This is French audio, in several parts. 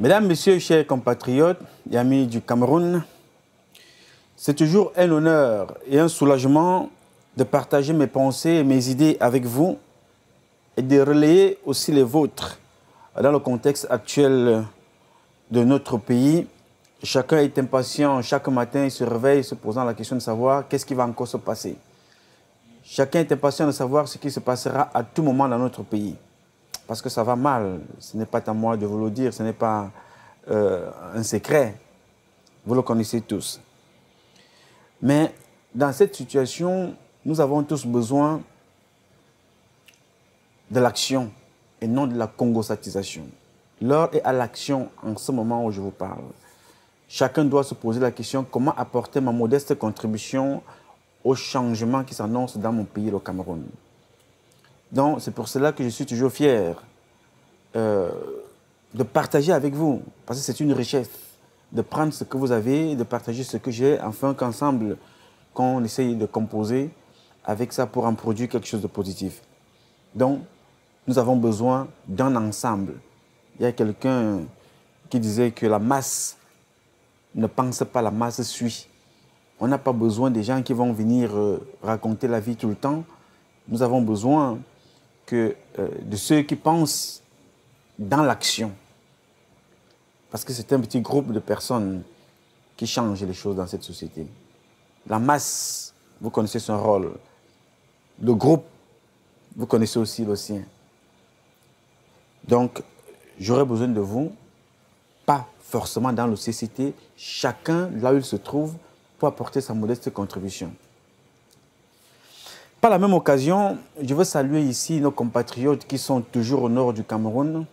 Mesdames, Messieurs, chers compatriotes et amis du Cameroun, c'est toujours un honneur et un soulagement de partager mes pensées et mes idées avec vous et de relayer aussi les vôtres dans le contexte actuel de notre pays. Chacun est impatient, chaque matin il se réveille se posant la question de savoir qu'est-ce qui va encore se passer. Chacun est impatient de savoir ce qui se passera à tout moment dans notre pays. Parce que ça va mal, ce n'est pas à moi de vous le dire, ce n'est pas un secret, vous le connaissez tous. Mais dans cette situation, nous avons tous besoin de l'action et non de la congosatisation. L'heure est à l'action en ce moment où je vous parle. Chacun doit se poser la question comment apporter ma modeste contribution au changement qui s'annonce dans mon pays, le Cameroun. Donc, c'est pour cela que je suis toujours fier de partager avec vous, parce que c'est une richesse, de prendre ce que vous avez et de partager ce que j'ai, afin qu'ensemble, qu'on essaye de composer avec ça pour en produire quelque chose de positif. Donc, nous avons besoin d'un ensemble. Il y a quelqu'un qui disait que la masse ne pense pas, la masse suit. On n'a pas besoin des gens qui vont venir raconter la vie tout le temps. Nous avons besoin de ceux qui pensent dans l'action. Parce que c'est un petit groupe de personnes qui changent les choses dans cette société. La masse, vous connaissez son rôle. Le groupe, vous connaissez aussi le sien. Donc, j'aurais besoin de vous, pas forcément dans le CCT, chacun là où il se trouve pour apporter sa modeste contribution. Par la même occasion, je veux saluer ici nos compatriotes qui sont toujours au nord du Cameroun,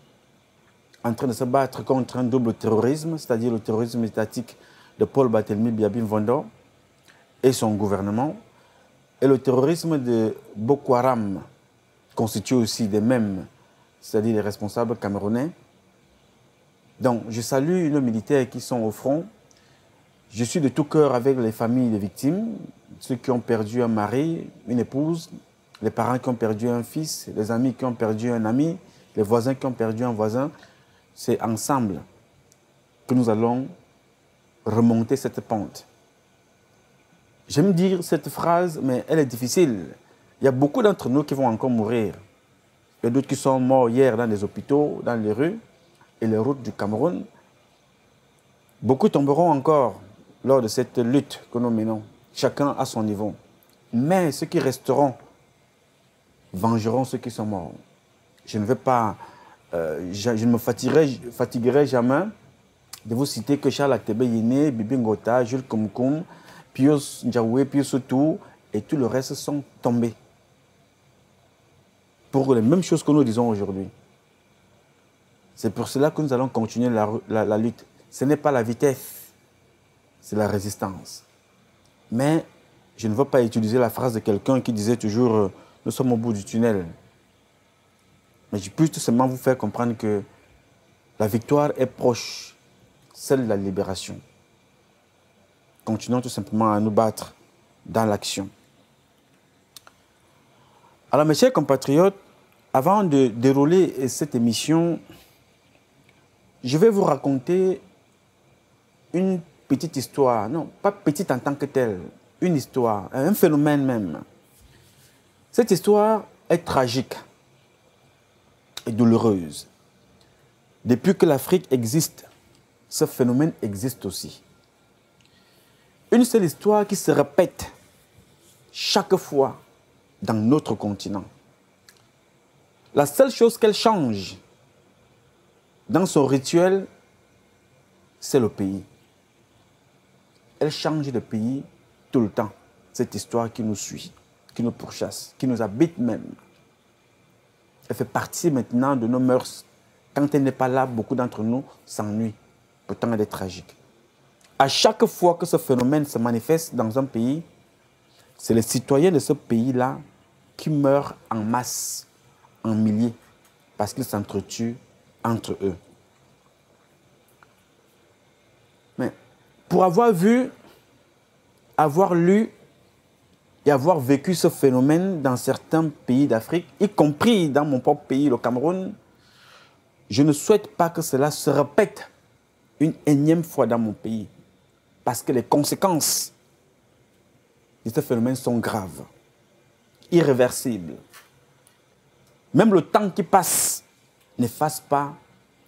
en train de se battre contre un double terrorisme, c'est-à-dire le terrorisme étatique de Paul Barthélemy Biabim-Vondo et son gouvernement, et le terrorisme de Boko Haram, constitué aussi des mêmes, c'est-à-dire les responsables camerounais. Donc, je salue nos militaires qui sont au front. Je suis de tout cœur avec les familles des victimes, ceux qui ont perdu un mari, une épouse, les parents qui ont perdu un fils, les amis qui ont perdu un ami, les voisins qui ont perdu un voisin. C'est ensemble que nous allons remonter cette pente. J'aime dire cette phrase, mais elle est difficile. Il y a beaucoup d'entre nous qui vont encore mourir. Il y a d'autres qui sont morts hier dans les hôpitaux, dans les rues et les routes du Cameroun. Beaucoup tomberont encore lors de cette lutte que nous menons, chacun à son niveau. Mais ceux qui resteront vengeront ceux qui sont morts. Je ne vais pas, je ne me fatiguerai jamais de vous citer que Charles Aktebe Yene, Bibi Ngota, Jules Koumkoum, Pius Ndiaoué, Pius Soutou et tout le reste sont tombés. Pour les mêmes choses que nous disons aujourd'hui. C'est pour cela que nous allons continuer la lutte. Ce n'est pas la vitesse, c'est la résistance. Mais je ne veux pas utiliser la phrase de quelqu'un qui disait toujours « nous sommes au bout du tunnel ». Mais je peux tout simplement vous faire comprendre que la victoire est proche, celle de la libération. Continuons tout simplement à nous battre dans l'action. Alors mes chers compatriotes, avant de dérouler cette émission, je vais vous raconter une petite histoire, non, pas petite en tant que telle, une histoire, un phénomène même. Cette histoire est tragique et douloureuse. Depuis que l'Afrique existe, ce phénomène existe aussi. Une seule histoire qui se répète chaque fois dans notre continent. La seule chose qu'elle change dans son rituel, c'est le pays. Elle change de pays tout le temps. Cette histoire qui nous suit, qui nous pourchasse, qui nous habite même. Elle fait partie maintenant de nos mœurs. Quand elle n'est pas là, beaucoup d'entre nous s'ennuient. Pourtant, elle est tragique. À chaque fois que ce phénomène se manifeste dans un pays, c'est les citoyens de ce pays-là qui meurent en masse, en milliers, parce qu'ils s'entretuent entre eux. Mais pour avoir vu, avoir lu et avoir vécu ce phénomène dans certains pays d'Afrique, y compris dans mon propre pays, le Cameroun, je ne souhaite pas que cela se répète une énième fois dans mon pays. Parce que les conséquences de ce phénomène sont graves, irréversibles. Même le temps qui passe n'efface pas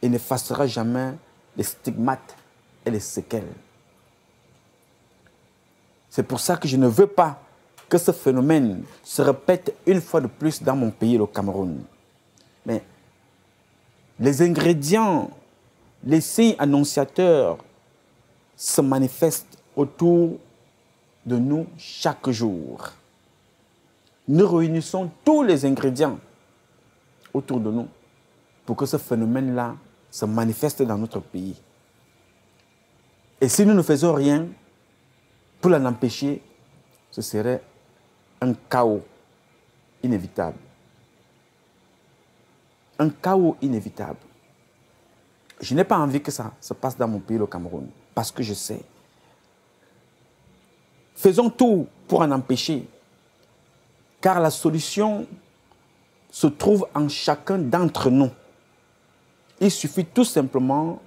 et n'effacera jamais les stigmates et les séquelles. C'est pour ça que je ne veux pas que ce phénomène se répète une fois de plus dans mon pays, le Cameroun. Mais les ingrédients, les signes annonciateurs se manifestent autour de nous chaque jour. Nous réunissons tous les ingrédients autour de nous pour que ce phénomène-là se manifeste dans notre pays. Et si nous ne faisons rien pour l'en empêcher, ce serait un chaos inévitable. Un chaos inévitable. Je n'ai pas envie que ça se passe dans mon pays, le Cameroun, parce que je sais. Faisons tout pour en empêcher, car la solution se trouve en chacun d'entre nous. Il suffit tout simplement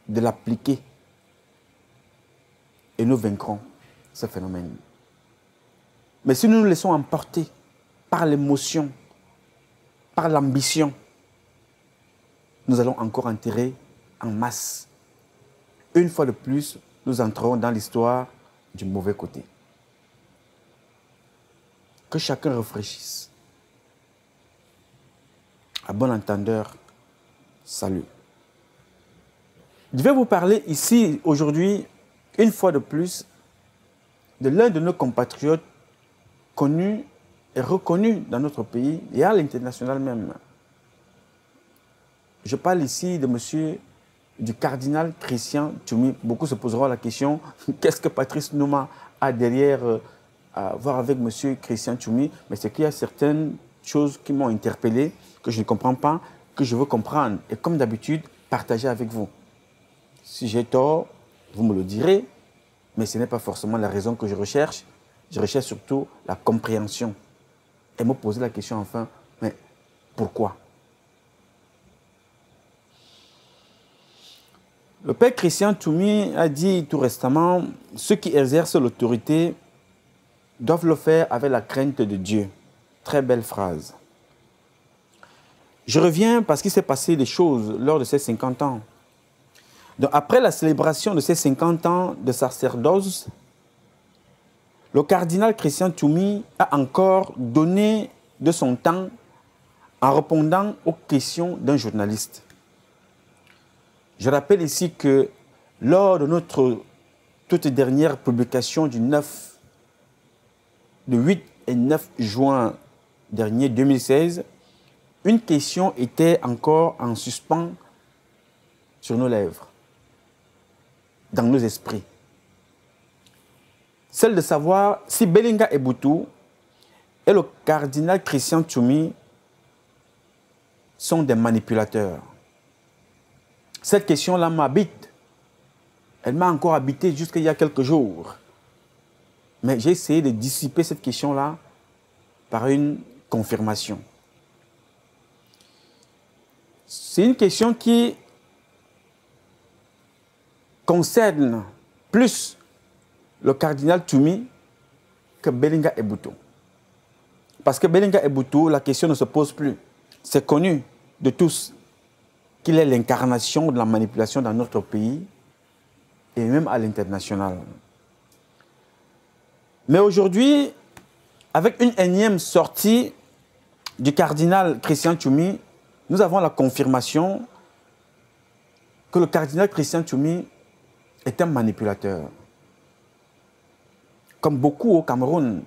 de l'appliquer et nous vaincrons ce phénomène. Mais si nous nous laissons emporter par l'émotion, par l'ambition, nous allons encore enterrer en masse. Une fois de plus, nous entrerons dans l'histoire du mauvais côté. Que chacun réfléchisse. À bon entendeur, salut. Je vais vous parler ici, aujourd'hui, une fois de plus, de l'un de nos compatriotes connus et reconnus dans notre pays et à l'international même. Je parle ici de monsieur, du cardinal Christian Tchoumi. Beaucoup se poseront la question, qu'est-ce que Patrice Nouma a derrière à voir avec monsieur Christian Tchoumi? Mais c'est qu'il y a certaines choses qui m'ont interpellé, que je ne comprends pas, que je veux comprendre. Et comme d'habitude, partager avec vous. Si j'ai tort, vous me le direz, mais ce n'est pas forcément la raison que je recherche. Je recherche surtout la compréhension. Et me poser la question enfin, mais pourquoi? Le père Christian Tchoumi a dit tout récemment, ceux qui exercent l'autorité doivent le faire avec la crainte de Dieu. Très belle phrase. Je reviens parce qu'il s'est passé des choses lors de ces 50 ans. Donc, après la célébration de ces 50 ans de sacerdoce, le cardinal Christian Tchoumi a encore donné de son temps en répondant aux questions d'un journaliste. Je rappelle ici que lors de notre toute dernière publication du 8 et 9 juin dernier 2016, une question était encore en suspens sur nos lèvres, dans nos esprits. Celle de savoir si Belinga Eboutou et le cardinal Christian Tchoumi sont des manipulateurs. Cette question-là m'habite. Elle m'a encore habité jusqu'à il y a quelques jours. Mais j'ai essayé de dissiper cette question-là par une confirmation. C'est une question qui concerne plus le cardinal Tchoumi que Belinga Eboutou. Parce que Belinga Eboutou, la question ne se pose plus. C'est connu de tous qu'il est l'incarnation de la manipulation dans notre pays et même à l'international. Mais aujourd'hui, avec une énième sortie du cardinal Christian Tchoumi, nous avons la confirmation que le cardinal Christian Tchoumi est un manipulateur. Comme beaucoup au Cameroun,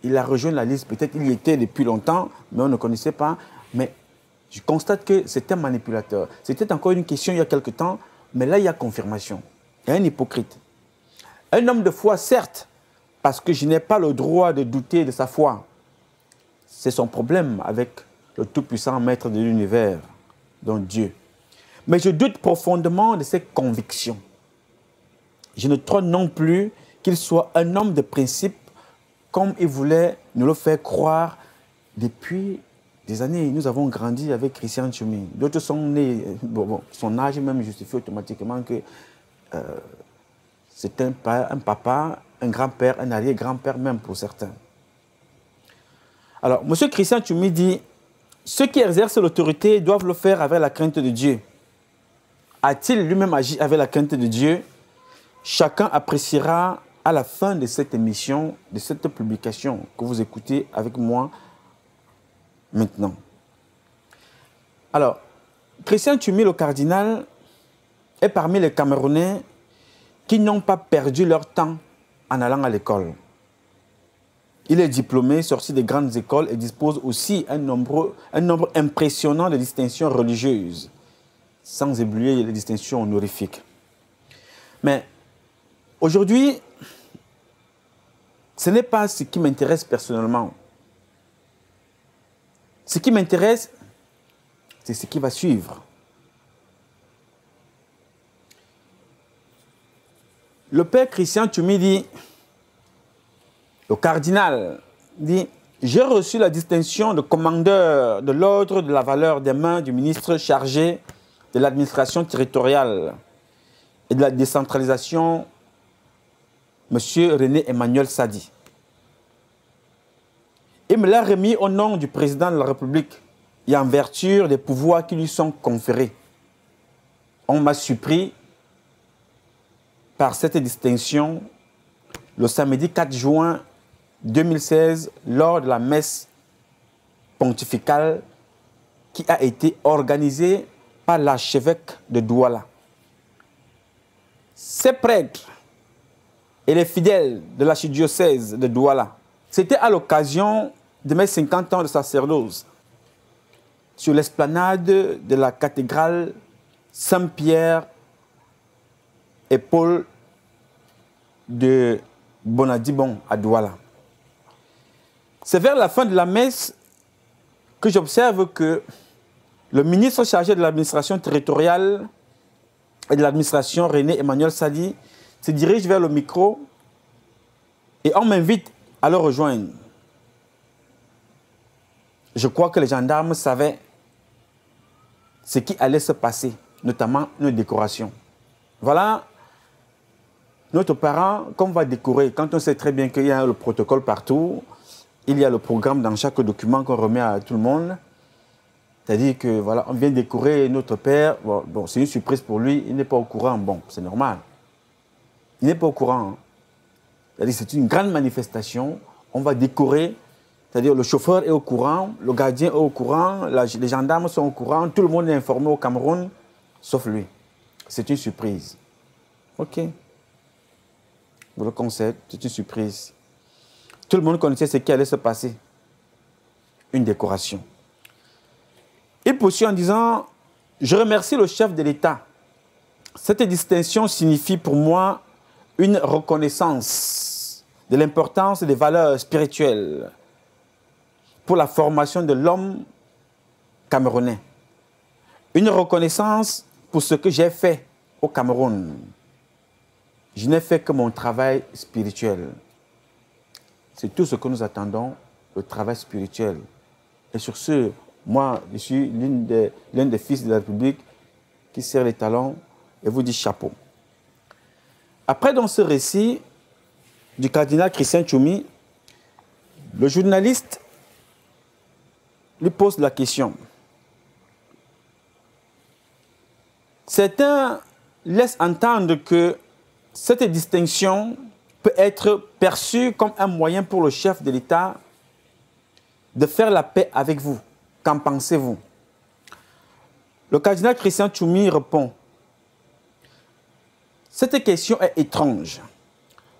il a rejoint la liste, peut-être il y était depuis longtemps, mais on ne connaissait pas. Mais je constate que c'est un manipulateur. C'était encore une question il y a quelque temps, mais là il y a confirmation. Il y a un hypocrite. Un homme de foi, certes, parce que je n'ai pas le droit de douter de sa foi. C'est son problème avec le tout-puissant maître de l'univers, donc Dieu. Mais je doute profondément de ses convictions. Je ne trône non plus qu'il soit un homme de principe comme il voulait nous le faire croire depuis des années. Nous avons grandi avec Christian Tchoumi. D'autres sont nés, son âge même justifie automatiquement que C'est un papa, un grand-père, un arrière-grand-père même pour certains. Alors, M. Christian Tchoumi dit, ceux qui exercent l'autorité doivent le faire avec la crainte de Dieu. A-t-il lui-même agi avec la crainte de Dieu? Chacun appréciera à la fin de cette émission, de cette publication que vous écoutez avec moi maintenant. Alors, Christian Tchoumi, le cardinal, est parmi les Camerounais qui n'ont pas perdu leur temps en allant à l'école. Il est diplômé, sorti des grandes écoles et dispose aussi un nombre impressionnant de distinctions religieuses, sans oublier les distinctions honorifiques. Mais aujourd'hui, ce n'est pas ce qui m'intéresse personnellement. Ce qui m'intéresse, c'est ce qui va suivre. Le père Christian Tchoumi dit, le cardinal dit, j'ai reçu la distinction de commandeur de l'ordre de la valeur des mains du ministre chargé de l'administration territoriale et de la décentralisation, M. René Emmanuel Sadi. Il me l'a remis au nom du président de la République et en vertu des pouvoirs qui lui sont conférés. On m'a surpris par cette distinction le samedi 4 juin 2016 lors de la messe pontificale qui a été organisée par l'archevêque de Douala. Ces prêtres et les fidèles de l'archidiocèse de Douala, c'était à l'occasion de mes 50 ans de sacerdoce sur l'esplanade de la cathédrale Saint-Pierre et Paul de Bonadibon à Douala. C'est vers la fin de la messe que j'observe que le ministre chargé de l'administration territoriale et de l'administration, René Emmanuel Sadi, se dirige vers le micro et on m'invite à le rejoindre. Je crois que les gendarmes savaient ce qui allait se passer, notamment nos décorations. Voilà notre parent qu'on va décorer. Quand on sait très bien qu'il y a le protocole partout, il y a le programme dans chaque document qu'on remet à tout le monde. C'est-à-dire que voilà, on vient décorer notre père. Bon, c'est une surprise pour lui, il n'est pas au courant. Bon, c'est normal. Il n'est pas au courant. Hein. C'est-à-dire que c'est une grande manifestation. On va décorer. C'est-à-dire le chauffeur est au courant, le gardien est au courant, les gendarmes sont au courant, tout le monde est informé au Cameroun, sauf lui. C'est une surprise. OK. Vous le concept, c'est une surprise. Tout le monde connaissait ce qui allait se passer. Une décoration. Il poursuit en disant, je remercie le chef de l'État. Cette distinction signifie pour moi une reconnaissance de l'importance des valeurs spirituelles pour la formation de l'homme camerounais. Une reconnaissance pour ce que j'ai fait au Cameroun. Je n'ai fait que mon travail spirituel. C'est tout ce que nous attendons, le travail spirituel. Et sur ce, moi, je suis l'un des fils de la République qui serre les talons et vous dit chapeau. Après, dans ce récit du cardinal Christian Tchoumi, le journaliste lui pose la question. Certains laissent entendre que cette distinction peut être perçue comme un moyen pour le chef de l'État de faire la paix avec vous. Qu'en pensez-vous? Le cardinal Christian Tchoumi répond, cette question est étrange.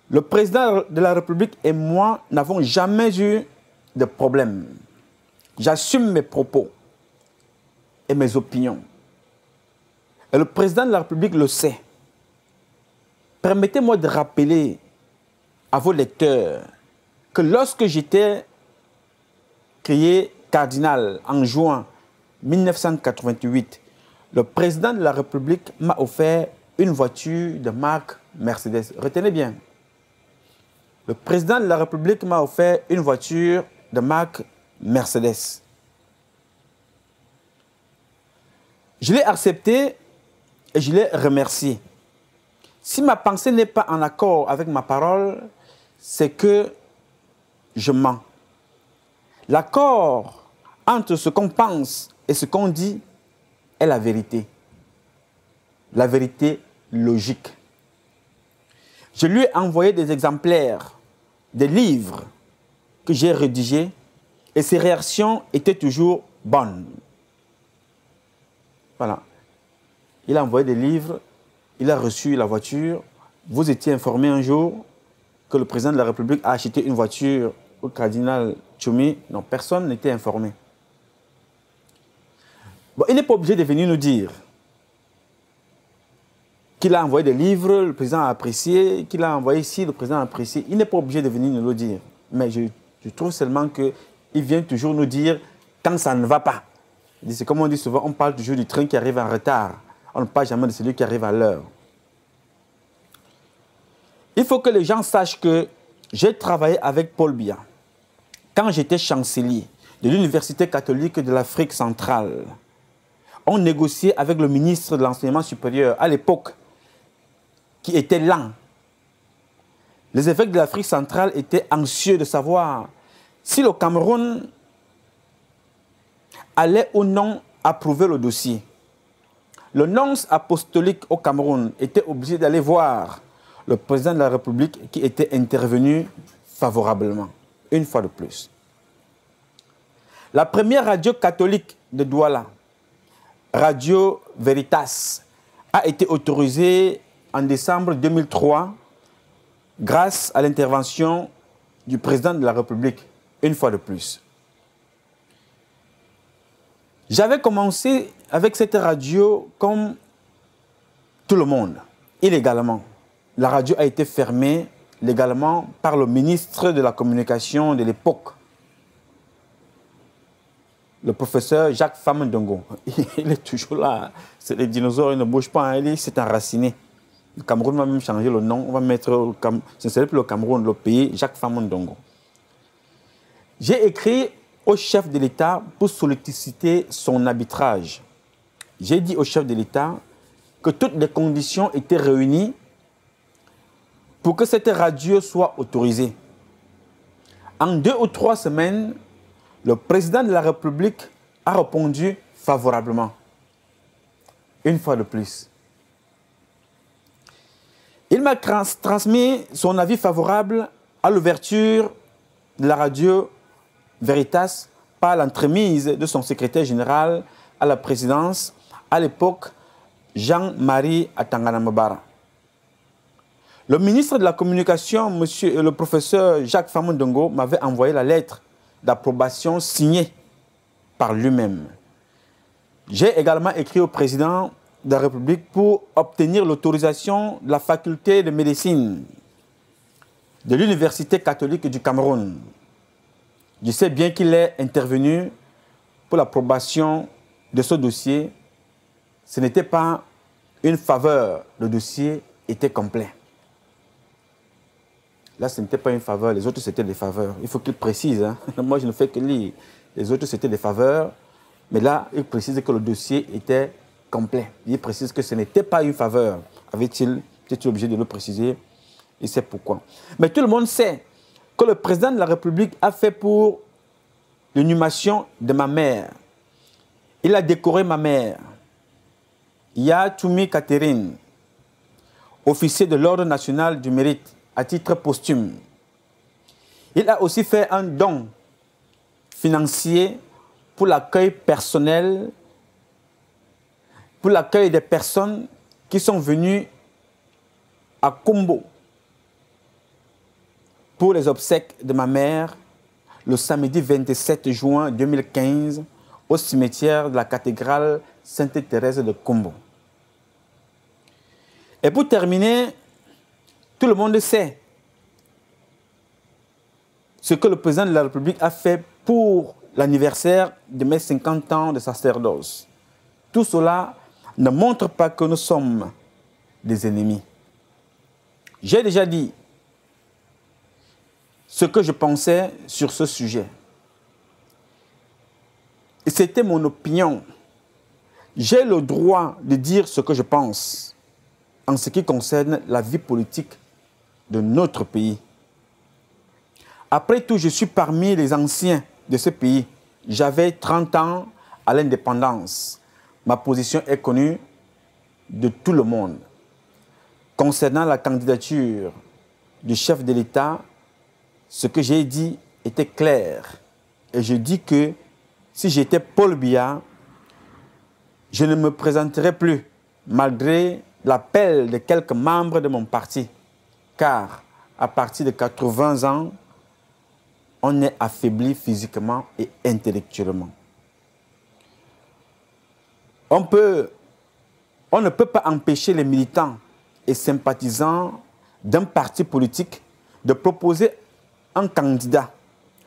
Le président de la République et moi n'avons jamais eu de problème. J'assume mes propos et mes opinions. Et le président de la République le sait. Permettez-moi de rappeler à vos lecteurs que lorsque j'étais créé cardinal en juin 1988, le président de la République m'a offert une voiture de marque Mercedes. Retenez bien. Le président de la République m'a offert une voiture de marque Mercedes. Je l'ai accepté et je l'ai remercié. Si ma pensée n'est pas en accord avec ma parole, c'est que je mens. L'accord entre ce qu'on pense et ce qu'on dit est la vérité. La vérité logique. Je lui ai envoyé des exemplaires, des livres que j'ai rédigés et ses réactions étaient toujours bonnes. Voilà. Il a envoyé des livres, il a reçu la voiture. Vous étiez informé un jour que le président de la République a acheté une voiture au cardinal Tchoumi. Non, personne n'était informé. Bon, il n'est pas obligé de venir nous dire qu'il a envoyé des livres, le président a apprécié, qu'il a envoyé ici, le président a apprécié. Il n'est pas obligé de venir nous le dire. Mais je trouve seulement qu'il vient toujours nous dire quand ça ne va pas. C'est comme on dit souvent, on parle toujours du train qui arrive en retard. On ne parle jamais de celui qui arrive à l'heure. Il faut que les gens sachent que j'ai travaillé avec Paul Biya. Quand j'étais chancelier de l'Université catholique de l'Afrique centrale, on négociait avec le ministre de l'Enseignement supérieur à l'époque, qui était lent. Les évêques de l'Afrique centrale étaient anxieux de savoir si le Cameroun allait ou non approuver le dossier. Le nonce apostolique au Cameroun était obligé d'aller voir le président de la République qui était intervenu favorablement, une fois de plus. La première radio catholique de Douala, Radio Veritas, a été autorisée en décembre 2003 grâce à l'intervention du président de la République, une fois de plus. J'avais commencé avec cette radio comme tout le monde, illégalement. La radio a été fermée légalement par le ministre de la Communication de l'époque, le professeur Jacques Famendongo. Il est toujours là. Les dinosaures, ils ne bougent pas. Il s'est enraciné. Le Cameroun va même changer le nom. On va mettre, ce ne serait plus le Cameroun, le pays, Jacques Famendongo. J'ai écrit au chef de l'État pour solliciter son arbitrage. J'ai dit au chef de l'État que toutes les conditions étaient réunies pour que cette radio soit autorisée. En 2 ou 3 semaines, le président de la République a répondu favorablement. Une fois de plus. Il m'a transmis son avis favorable à l'ouverture de la radio Veritas par l'entremise de son secrétaire général à la présidence, à l'époque, Jean-Marie Atangana-Mabara. Le ministre de la Communication, le professeur Jacques Famendongo, m'avait envoyé la lettre d'approbation signée par lui-même. J'ai également écrit au président de la République pour obtenir l'autorisation de la faculté de médecine de l'Université catholique du Cameroun. Je sais bien qu'il est intervenu pour l'approbation de ce dossier. Ce n'était pas une faveur, le dossier était complet. Là, ce n'était pas une faveur, les autres, c'était des faveurs. Il faut qu'il précise. Hein. Moi, je ne fais que lire. Les autres, c'était des faveurs. Mais là, il précise que le dossier était complet. Il précise que ce n'était pas une faveur. Avait-il été obligé de le préciser? Il sait pourquoi. Mais tout le monde sait que le président de la République a fait pour l'inhumation de ma mère. Il a décoré ma mère. Yatoumi Catherine, officier de l'Ordre national du mérite, à titre posthume. Il a aussi fait un don financier pour l'accueil personnel, pour l'accueil des personnes qui sont venues à Kombo pour les obsèques de ma mère le samedi 27 juin 2015 au cimetière de la cathédrale Sainte-Thérèse de Kombo. Et pour terminer, tout le monde sait ce que le président de la République a fait pour l'anniversaire de mes 50 ans de sacerdoce. Tout cela ne montre pas que nous sommes des ennemis. J'ai déjà dit ce que je pensais sur ce sujet. Et c'était mon opinion. J'ai le droit de dire ce que je pense. en ce qui concerne la vie politique de notre pays. Après tout, je suis parmi les anciens de ce pays. J'avais 30 ans à l'indépendance. Ma position est connue de tout le monde. Concernant la candidature du chef de l'État, ce que j'ai dit était clair. Et je dis que si j'étais Paul Biya, je ne me présenterais plus, malgré l'appel de quelques membres de mon parti. Car à partir de 80 ans, on est affaibli physiquement et intellectuellement. On ne peut pas empêcher les militants et sympathisants d'un parti politique de proposer un candidat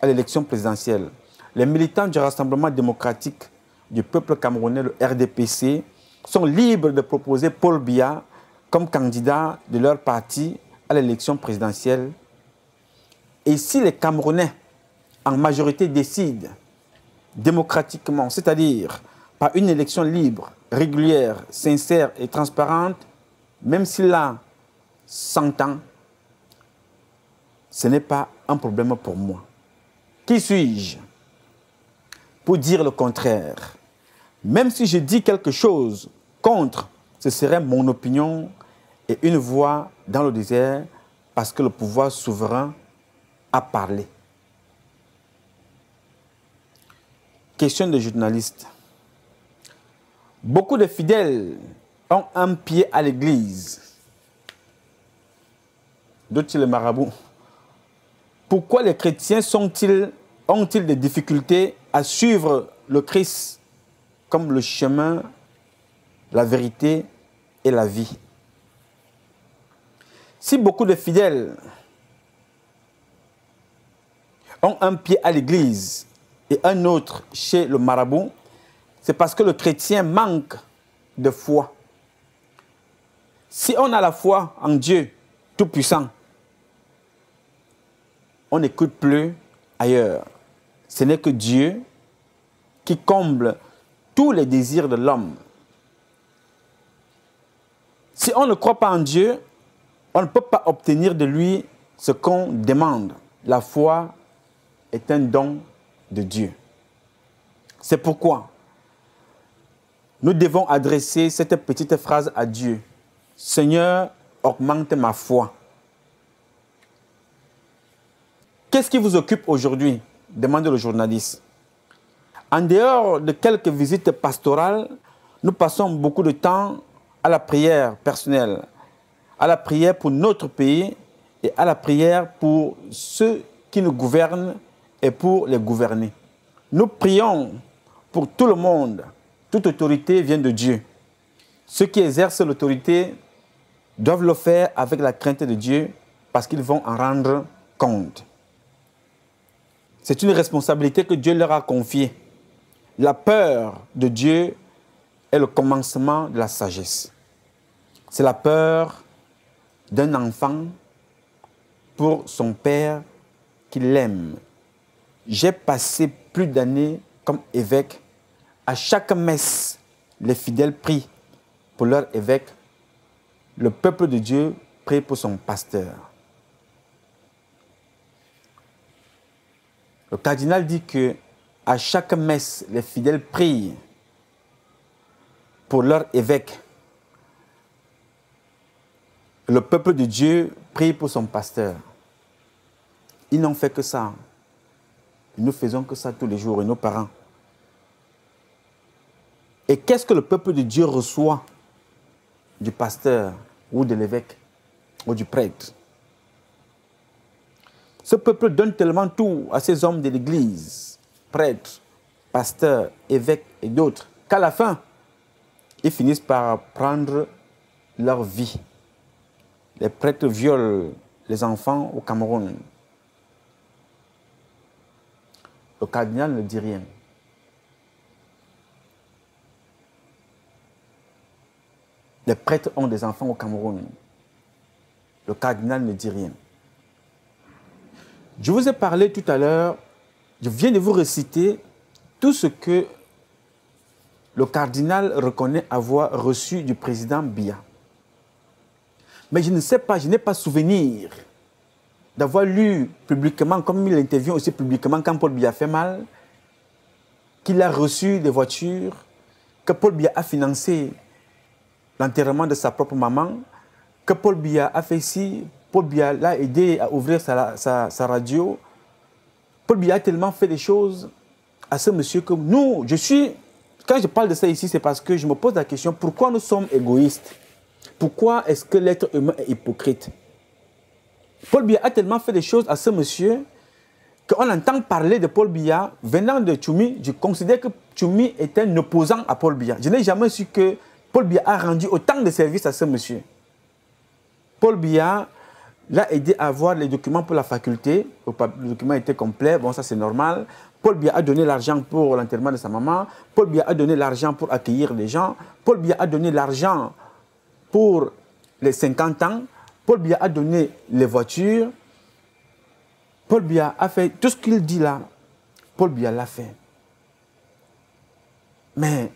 à l'élection présidentielle. Les militants du Rassemblement démocratique du peuple camerounais, le RDPC, sont libres de proposer Paul Biya comme candidat de leur parti à l'élection présidentielle. Et si les Camerounais, en majorité, décident démocratiquement, c'est-à-dire par une élection libre, régulière, sincère et transparente, même s'il a 100 ans, ce n'est pas un problème pour moi. Qui suis-je pour dire le contraire? Même si je dis quelque chose contre, ce serait mon opinion et une voix dans le désert parce que le pouvoir souverain a parlé. Question de journaliste. Beaucoup de fidèles ont un pied à l'église, d'autres le marabout. Pourquoi les chrétiens ont-ils des difficultés à suivre le Christ comme le chemin, la vérité et la vie? Si beaucoup de fidèles ont un pied à l'église et un autre chez le marabout, c'est parce que le chrétien manque de foi. Si on a la foi en Dieu Tout-Puissant, on n'écoute plus ailleurs. Ce n'est que Dieu qui comble tous les désirs de l'homme. Si on ne croit pas en Dieu, on ne peut pas obtenir de lui ce qu'on demande. La foi est un don de Dieu. C'est pourquoi nous devons adresser cette petite phrase à Dieu. Seigneur, augmente ma foi. Qu'est-ce qui vous occupe aujourd'hui? Demande le journaliste. En dehors de quelques visites pastorales, nous passons beaucoup de temps à la prière personnelle, à la prière pour notre pays et à la prière pour ceux qui nous gouvernent et pour les gouverner. Nous prions pour tout le monde. Toute autorité vient de Dieu. Ceux qui exercent l'autorité doivent le faire avec la crainte de Dieu parce qu'ils vont en rendre compte. C'est une responsabilité que Dieu leur a confiée. La peur de Dieu est le commencement de la sagesse. C'est la peur d'un enfant pour son père qui l'aime. J'ai passé plus d'années comme évêque. À chaque messe, les fidèles prient pour leur évêque. Le peuple de Dieu prie pour son pasteur. Le cardinal dit que à chaque messe, les fidèles prient pour leur évêque. Le peuple de Dieu prie pour son pasteur. Ils n'ont fait que ça. Nous faisons que ça tous les jours et nos parents. Et qu'est-ce que le peuple de Dieu reçoit du pasteur ou de l'évêque ou du prêtre? Ce peuple donne tellement tout à ces hommes de l'Église, prêtres, pasteurs, évêques et d'autres, qu'à la fin, ils finissent par prendre leur vie. Les prêtres violent les enfants au Cameroun. Le cardinal ne dit rien. Les prêtres ont des enfants au Cameroun. Le cardinal ne dit rien. Je vous ai parlé tout à l'heure, je viens de vous réciter tout ce que le cardinal reconnaît avoir reçu du président Biya. Mais je ne sais pas, je n'ai pas souvenir d'avoir lu publiquement, comme il intervient aussi publiquement quand Paul Biya fait mal, qu'il a reçu des voitures, que Paul Biya a financé l'enterrement de sa propre maman, que Paul Biya a fait ci, Paul Biya l'a aidé à ouvrir sa radio. Paul Biya a tellement fait des choses à ce monsieur que nous, quand je parle de ça ici, c'est parce que je me pose la question, pourquoi nous sommes égoïstes? Pourquoi est-ce que l'être humain est hypocrite? Paul Biya a tellement fait des choses à ce monsieur qu'on entend parler de Paul Biya venant de Tchoumi. Je considère que Tchoumi est un opposant à Paul Biya. Je n'ai jamais su que Paul Biya a rendu autant de services à ce monsieur. Paul Biya l'a aidé à avoir les documents pour la faculté. Le document était complet, bon ça c'est normal. Paul Biya a donné l'argent pour l'enterrement de sa maman. Paul Biya a donné l'argent pour accueillir les gens. Paul Biya a donné l'argent pour les 50 ans. Paul Biya a donné les voitures. Paul Biya a fait tout ce qu'il dit là. Paul Biya l'a fait. Mais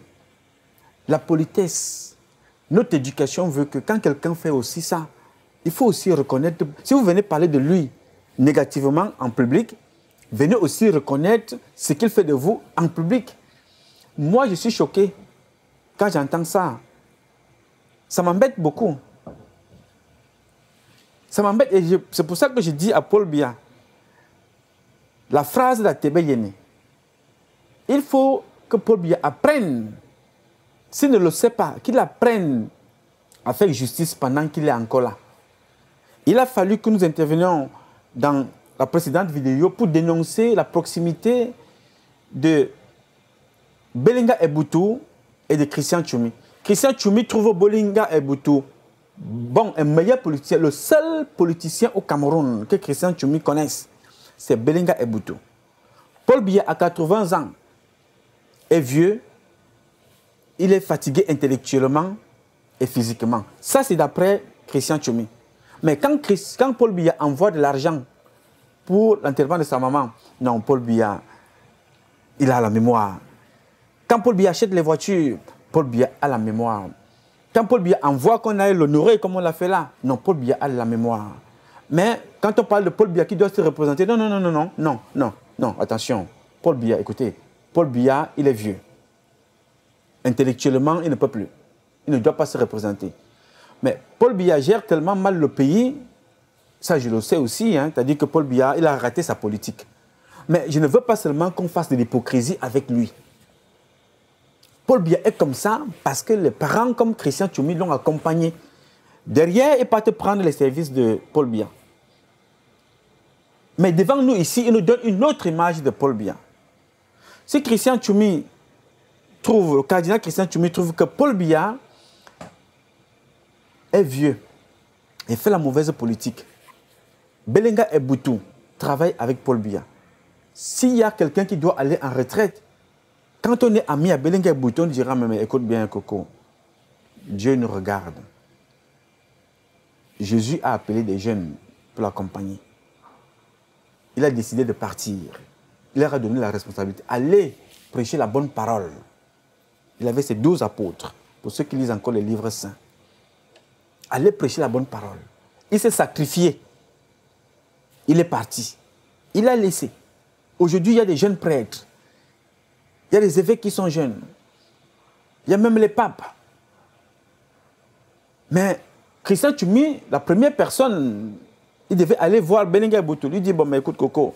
la politesse, notre éducation veut que quand quelqu'un fait aussi ça, il faut aussi reconnaître. Si vous venez parler de lui négativement en public, venez aussi reconnaître ce qu'il fait de vous en public. Moi, je suis choqué quand j'entends ça. Ça m'embête beaucoup. Ça m'embête et c'est pour ça que je dis à Paul Biya, la phrase d'Atebe Yene, il faut que Paul Biya apprenne, s'il ne le sait pas, qu'il apprenne à faire justice pendant qu'il est encore là. Il a fallu que nous intervenions dans la précédente vidéo pour dénoncer la proximité de Belinga Eboutou et de Christian Tchoumi. Christian Tchoumi trouve Belinga Eboutou bon, un meilleur politicien, le seul politicien au Cameroun que Christian Tchoumi connaisse, c'est Belinga Eboutou. Paul Biya a 80 ans, est vieux, il est fatigué intellectuellement et physiquement. Ça, c'est d'après Christian Tchoumi. Mais quand Paul Biya envoie de l'argent pour l'enterrement de sa maman, non, Paul Biya, il a la mémoire. Quand Paul Biya achète les voitures, Paul Biya a la mémoire. Quand Paul Biya envoie qu'on aille l'honorer comme on l'a fait là, non, Paul Biya a la mémoire. Mais quand on parle de Paul Biya qui doit se représenter, non, non, non, non, non, non, non, non, attention. Paul Biya, écoutez, Paul Biya, il est vieux. Intellectuellement, il ne peut plus. Il ne doit pas se représenter. Mais Paul Biya gère tellement mal le pays, ça je le sais aussi, hein, c'est-à-dire que Paul Biya, il a raté sa politique. Mais je ne veux pas seulement qu'on fasse de l'hypocrisie avec lui. Paul Biya est comme ça parce que les parents comme Christian Tchoumi l'ont accompagné. Derrière, il part prendre les services de Paul Biya. Mais devant nous ici, il nous donne une autre image de Paul Biya. Si Christian Tchoumi trouve, le cardinal Christian Tchoumi trouve que Paul Biya est vieux et fait la mauvaise politique, Belinga Eboutou travaille avec Paul Biya. S'il y a quelqu'un qui doit aller en retraite, quand on est ami à Belinga Eboutou, on dira, mais écoute bien Coco, Dieu nous regarde. Jésus a appelé des jeunes pour l'accompagner. Il a décidé de partir. Il leur a donné la responsabilité. Allez prêcher la bonne parole. Il avait ses 12 apôtres, pour ceux qui lisent encore les livres saints. Allez prêcher la bonne parole. Il s'est sacrifié. Il est parti. Il a laissé. Aujourd'hui, il y a des jeunes prêtres. Il y a des évêques qui sont jeunes. Il y a même les papes. Mais Christian Tchoumi, la première personne, il devait aller voir Belinga Eboutou. Il dit, bon, mais écoute, Coco,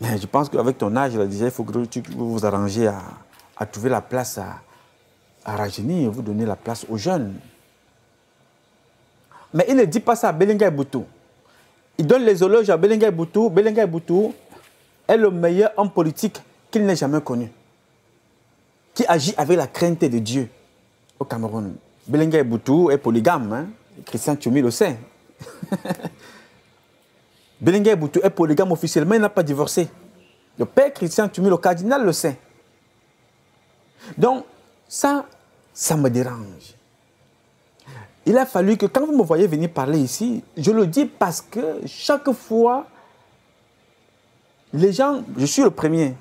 mais je pense qu'avec ton âge, là, déjà, il faut que tu vous arrangez à trouver la place à rajeunir, vous donner la place aux jeunes. Mais il ne dit pas ça à Belinga Eboutou. Il donne les éloges à Belinga Eboutou. Belinga Eboutou est le meilleur homme politique qu'il n'ait jamais connu. Qui agit avec la crainte de Dieu au Cameroun. Belinga Eboutou est polygame, hein? Christian Tchoumi le sait. Belinga Eboutou est polygame officiellement, il n'a pas divorcé. Le père Christian Tchoumi, le cardinal, le sait. Donc, ça me dérange. Il a fallu que quand vous me voyez venir parler ici, je le dis parce que chaque fois, les gens, je suis le premier,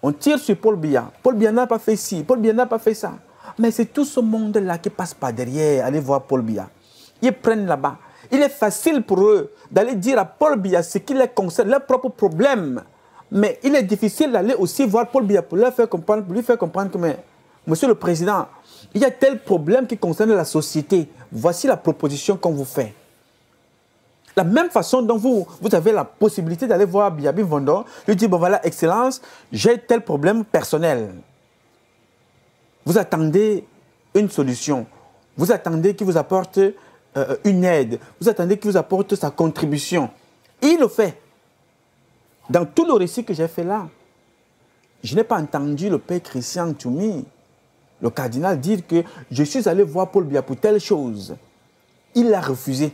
on tire sur Paul Biya. Paul Biya n'a pas fait ci, Paul Biya n'a pas fait ça. Mais c'est tout ce monde-là qui passe par derrière, allez voir Paul Biya. Ils prennent là-bas. Il est facile pour eux d'aller dire à Paul Biya ce qui les concerne, leurs propres problèmes. Mais il est difficile d'aller aussi voir Paul Biya pour lui faire comprendre que, mais, Monsieur le Président, il y a tel problème qui concerne la société. Voici la proposition qu'on vous fait. La même façon dont vous avez la possibilité d'aller voir Biyabi Mvondo, lui dire, bon voilà, Excellence, j'ai tel problème personnel. Vous attendez une solution. Vous attendez qu'il vous apporte une aide. Vous attendez qu'il vous apporte sa contribution. Il le fait. Dans tout le récit que j'ai fait là, je n'ai pas entendu le père Christian Tchoumi, le cardinal, dire que je suis allé voir Paul Biya pour telle chose. Il l'a refusé.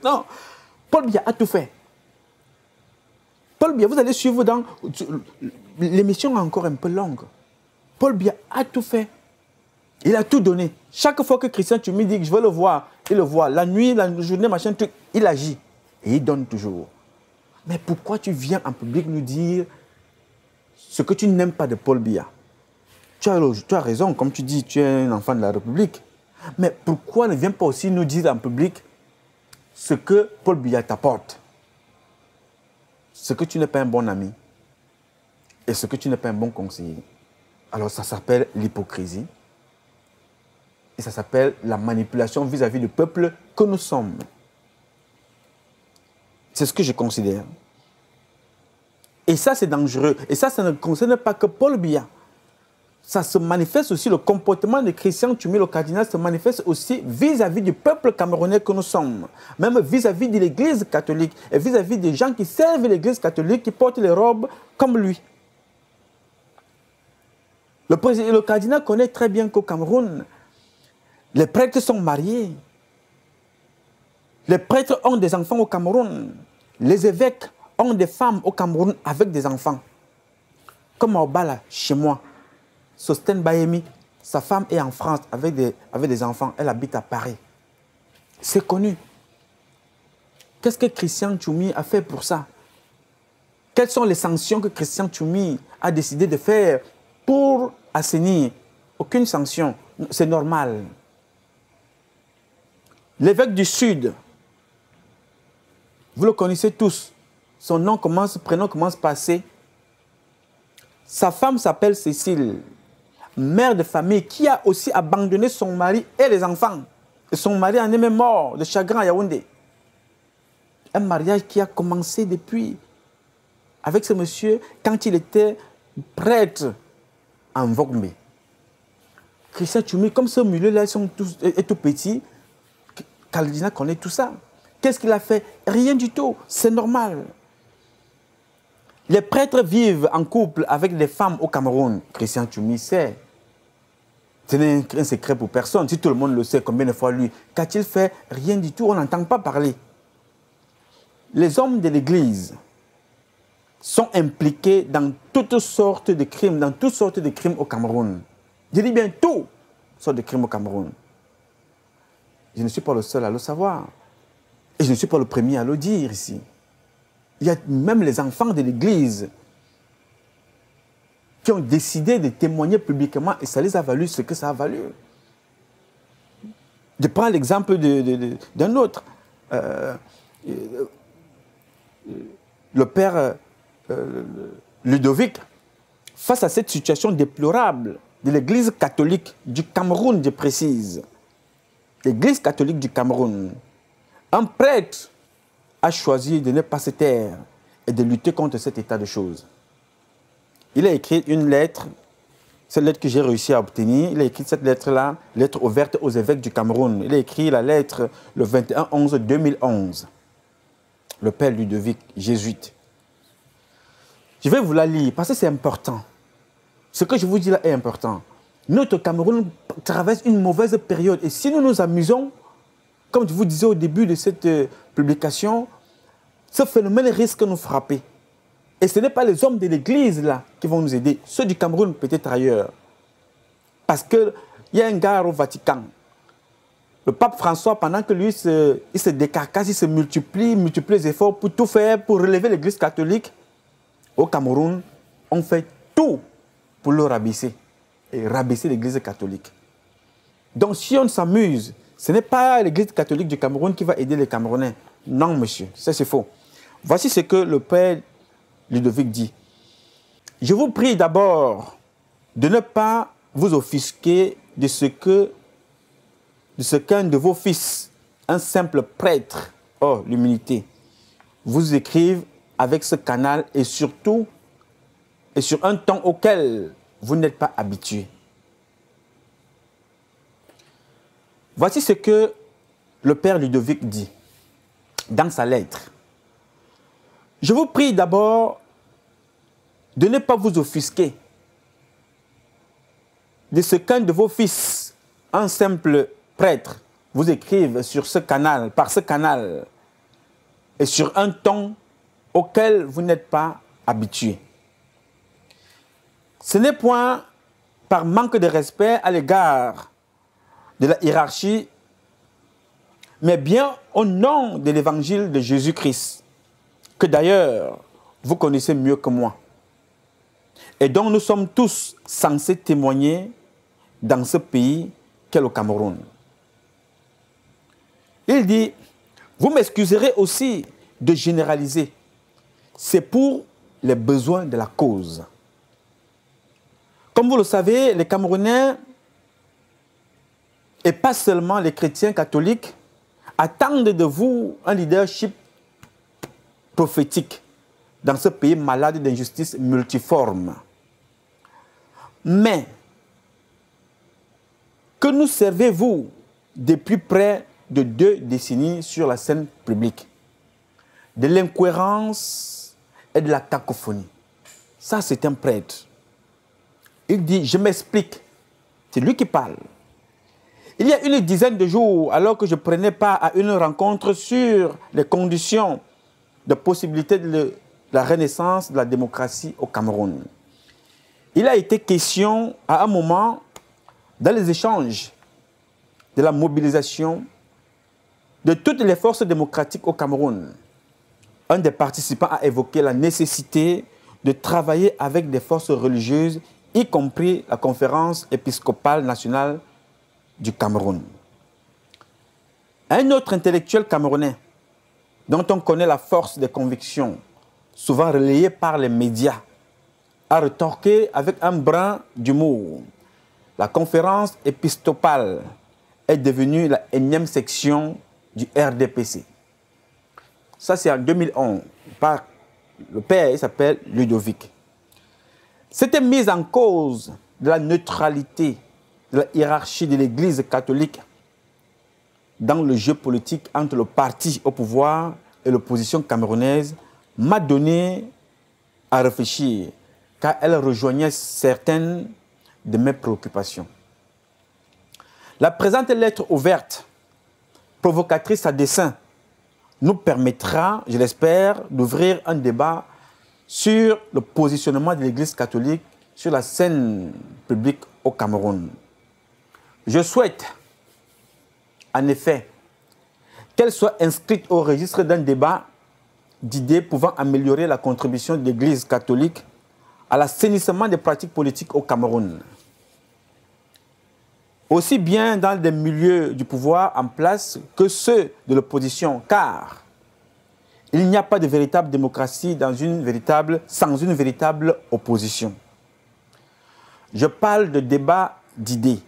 Non, Paul Biya a tout fait. Paul Biya, vous allez suivre dans... L'émission est encore un peu longue. Paul Biya a tout fait. Il a tout donné. Chaque fois que Christian Tchoumi dit que je veux le voir, il le voit. La nuit, la journée, machin, tout, il agit. Et il donne toujours. Mais pourquoi tu viens en public nous dire ce que tu n'aimes pas de Paul Biya? Tu as raison, comme tu dis, tu es un enfant de la République. Mais pourquoi ne viens pas aussi nous dire en public ce que Paul Biya t'apporte? Ce que tu n'es pas un bon ami et ce que tu n'es pas un bon conseiller. Alors ça s'appelle l'hypocrisie et ça s'appelle la manipulation vis-à-vis du peuple que nous sommes. C'est ce que je considère. Et ça, c'est dangereux. Et ça ne concerne pas que Paul Biya. Ça se manifeste aussi, le comportement de Christian Tchoumi, le cardinal, se manifeste aussi vis-à-vis du peuple camerounais que nous sommes. Même vis-à-vis de l'Église catholique et vis-à-vis des gens qui servent l'Église catholique, qui portent les robes comme lui. Le cardinal connaît très bien qu'au Cameroun, les prêtres sont mariés. Les prêtres ont des enfants au Cameroun. Les évêques ont des femmes au Cameroun avec des enfants. Comme à Obala, chez moi. Sosten Bayemi, sa femme est en France avec des enfants. Elle habite à Paris. C'est connu. Qu'est-ce que Christian Tchoumi a fait pour ça? Quelles sont les sanctions que Christian Tchoumi a décidé de faire pour assainir? Aucune sanction. C'est normal. L'évêque du Sud, vous le connaissez tous. Son prénom commence par C. Sa femme s'appelle Cécile. Mère de famille qui a aussi abandonné son mari et les enfants. Et son mari en est même mort de chagrin à Yaoundé. Un mariage qui a commencé depuis avec ce monsieur quand il était prêtre en Vogme. Christian Tchoumi, comme ce milieu-là est tout petit, Cardinal connaît tout ça. Qu'est-ce qu'il a fait? Rien du tout. C'est normal. Les prêtres vivent en couple avec des femmes au Cameroun. Christian Tchoumi sait. Ce n'est un secret pour personne. Si tout le monde le sait, combien de fois lui, qu'a-t-il fait? Rien du tout, on n'entend pas parler. Les hommes de l'Église sont impliqués dans toutes sortes de crimes, au Cameroun. Je dis bien toutes sortes de crimes au Cameroun. Je ne suis pas le seul à le savoir. Et je ne suis pas le premier à le dire ici. Il y a même les enfants de l'Église qui ont décidé de témoigner publiquement et ça les a valu ce que ça a valu. Je prends l'exemple d'un autre. Le père Ludovic, face à cette situation déplorable de l'Église catholique du Cameroun, je précise, l'Église catholique du Cameroun, un prêtre a choisi de ne pas se taire et de lutter contre cet état de choses. Il a écrit une lettre, cette lettre que j'ai réussi à obtenir, il a écrit cette lettre-là, lettre ouverte aux évêques du Cameroun. Il a écrit la lettre le 21/11/2011. Le père Ludovic, jésuite. Je vais vous la lire parce que c'est important. Ce que je vous dis là est important. Notre Cameroun traverse une mauvaise période et si nous nous amusons, comme je vous disais au début de cette publication, ce phénomène risque de nous frapper. Et ce n'est pas les hommes de l'Église là qui vont nous aider, ceux du Cameroun peut-être ailleurs. Parce qu'il y a un gars au Vatican, le pape François, pendant que lui il se décarcasse, il se multiplie les efforts pour tout faire, pour relever l'Église catholique, au Cameroun, on fait tout pour le rabaisser et rabaisser l'Église catholique. Donc si on s'amuse, ce n'est pas l'Église catholique du Cameroun qui va aider les Camerounais. Non, monsieur, ça c'est faux. Voici ce que le père Ludovic dit. Je vous prie d'abord de ne pas vous offusquer de ce qu'un de vos fils, un simple prêtre, oh l'humilité, vous écrive avec ce canal et surtout et sur un ton auquel vous n'êtes pas habitué. Voici ce que le père Ludovic dit dans sa lettre. Je vous prie d'abord de ne pas vous offusquer de ce qu'un de vos fils, un simple prêtre, vous écrive sur ce canal, par ce canal, et sur un ton auquel vous n'êtes pas habitué. Ce n'est point par manque de respect à l'égard de la hiérarchie, mais bien au nom de l'évangile de Jésus-Christ, que d'ailleurs vous connaissez mieux que moi, et dont nous sommes tous censés témoigner dans ce pays qu'est le Cameroun. Il dit, vous m'excuserez aussi de généraliser. C'est pour les besoins de la cause. Comme vous le savez, les Camerounais, et pas seulement les chrétiens catholiques, attendent de vous un leadership prophétique dans ce pays malade d'injustice multiforme. Mais, que nous servez-vous depuis près de 2 décennies sur la scène publique? De l'incohérence et de la cacophonie. Ça, c'est un prêtre. Il dit, je m'explique. C'est lui qui parle. Il y a une dizaine de jours, alors que je prenais part à une rencontre sur les conditions de possibilité de la renaissance de la démocratie au Cameroun, il a été question à un moment, dans les échanges, de la mobilisation de toutes les forces démocratiques au Cameroun. Un des participants a évoqué la nécessité de travailler avec des forces religieuses, y compris la conférence épiscopale nationale du Cameroun. Un autre intellectuel camerounais, dont on connaît la force des convictions, souvent relayée par les médias, a rétorqué avec un brin d'humour. La conférence épiscopale est devenue la énième section du RDPC. Ça, c'est en 2011, par le père, il s'appelle Ludovic. Cette mise en cause de la neutralité, de la hiérarchie de l'Église catholique dans le jeu politique entre le parti au pouvoir et l'opposition camerounaise m'a donné à réfléchir, car elle rejoignait certaines de mes préoccupations. La présente lettre ouverte, provocatrice à dessein, nous permettra, je l'espère, d'ouvrir un débat sur le positionnement de l'Église catholique sur la scène publique au Cameroun. Je souhaite, en effet, qu'elle soit inscrite au registre d'un débat d'idées pouvant améliorer la contribution de l'Église catholique à l'assainissement des pratiques politiques au Cameroun. Aussi bien dans des milieux du pouvoir en place que ceux de l'opposition, car il n'y a pas de véritable démocratie sans une véritable opposition. Je parle de débat d'idées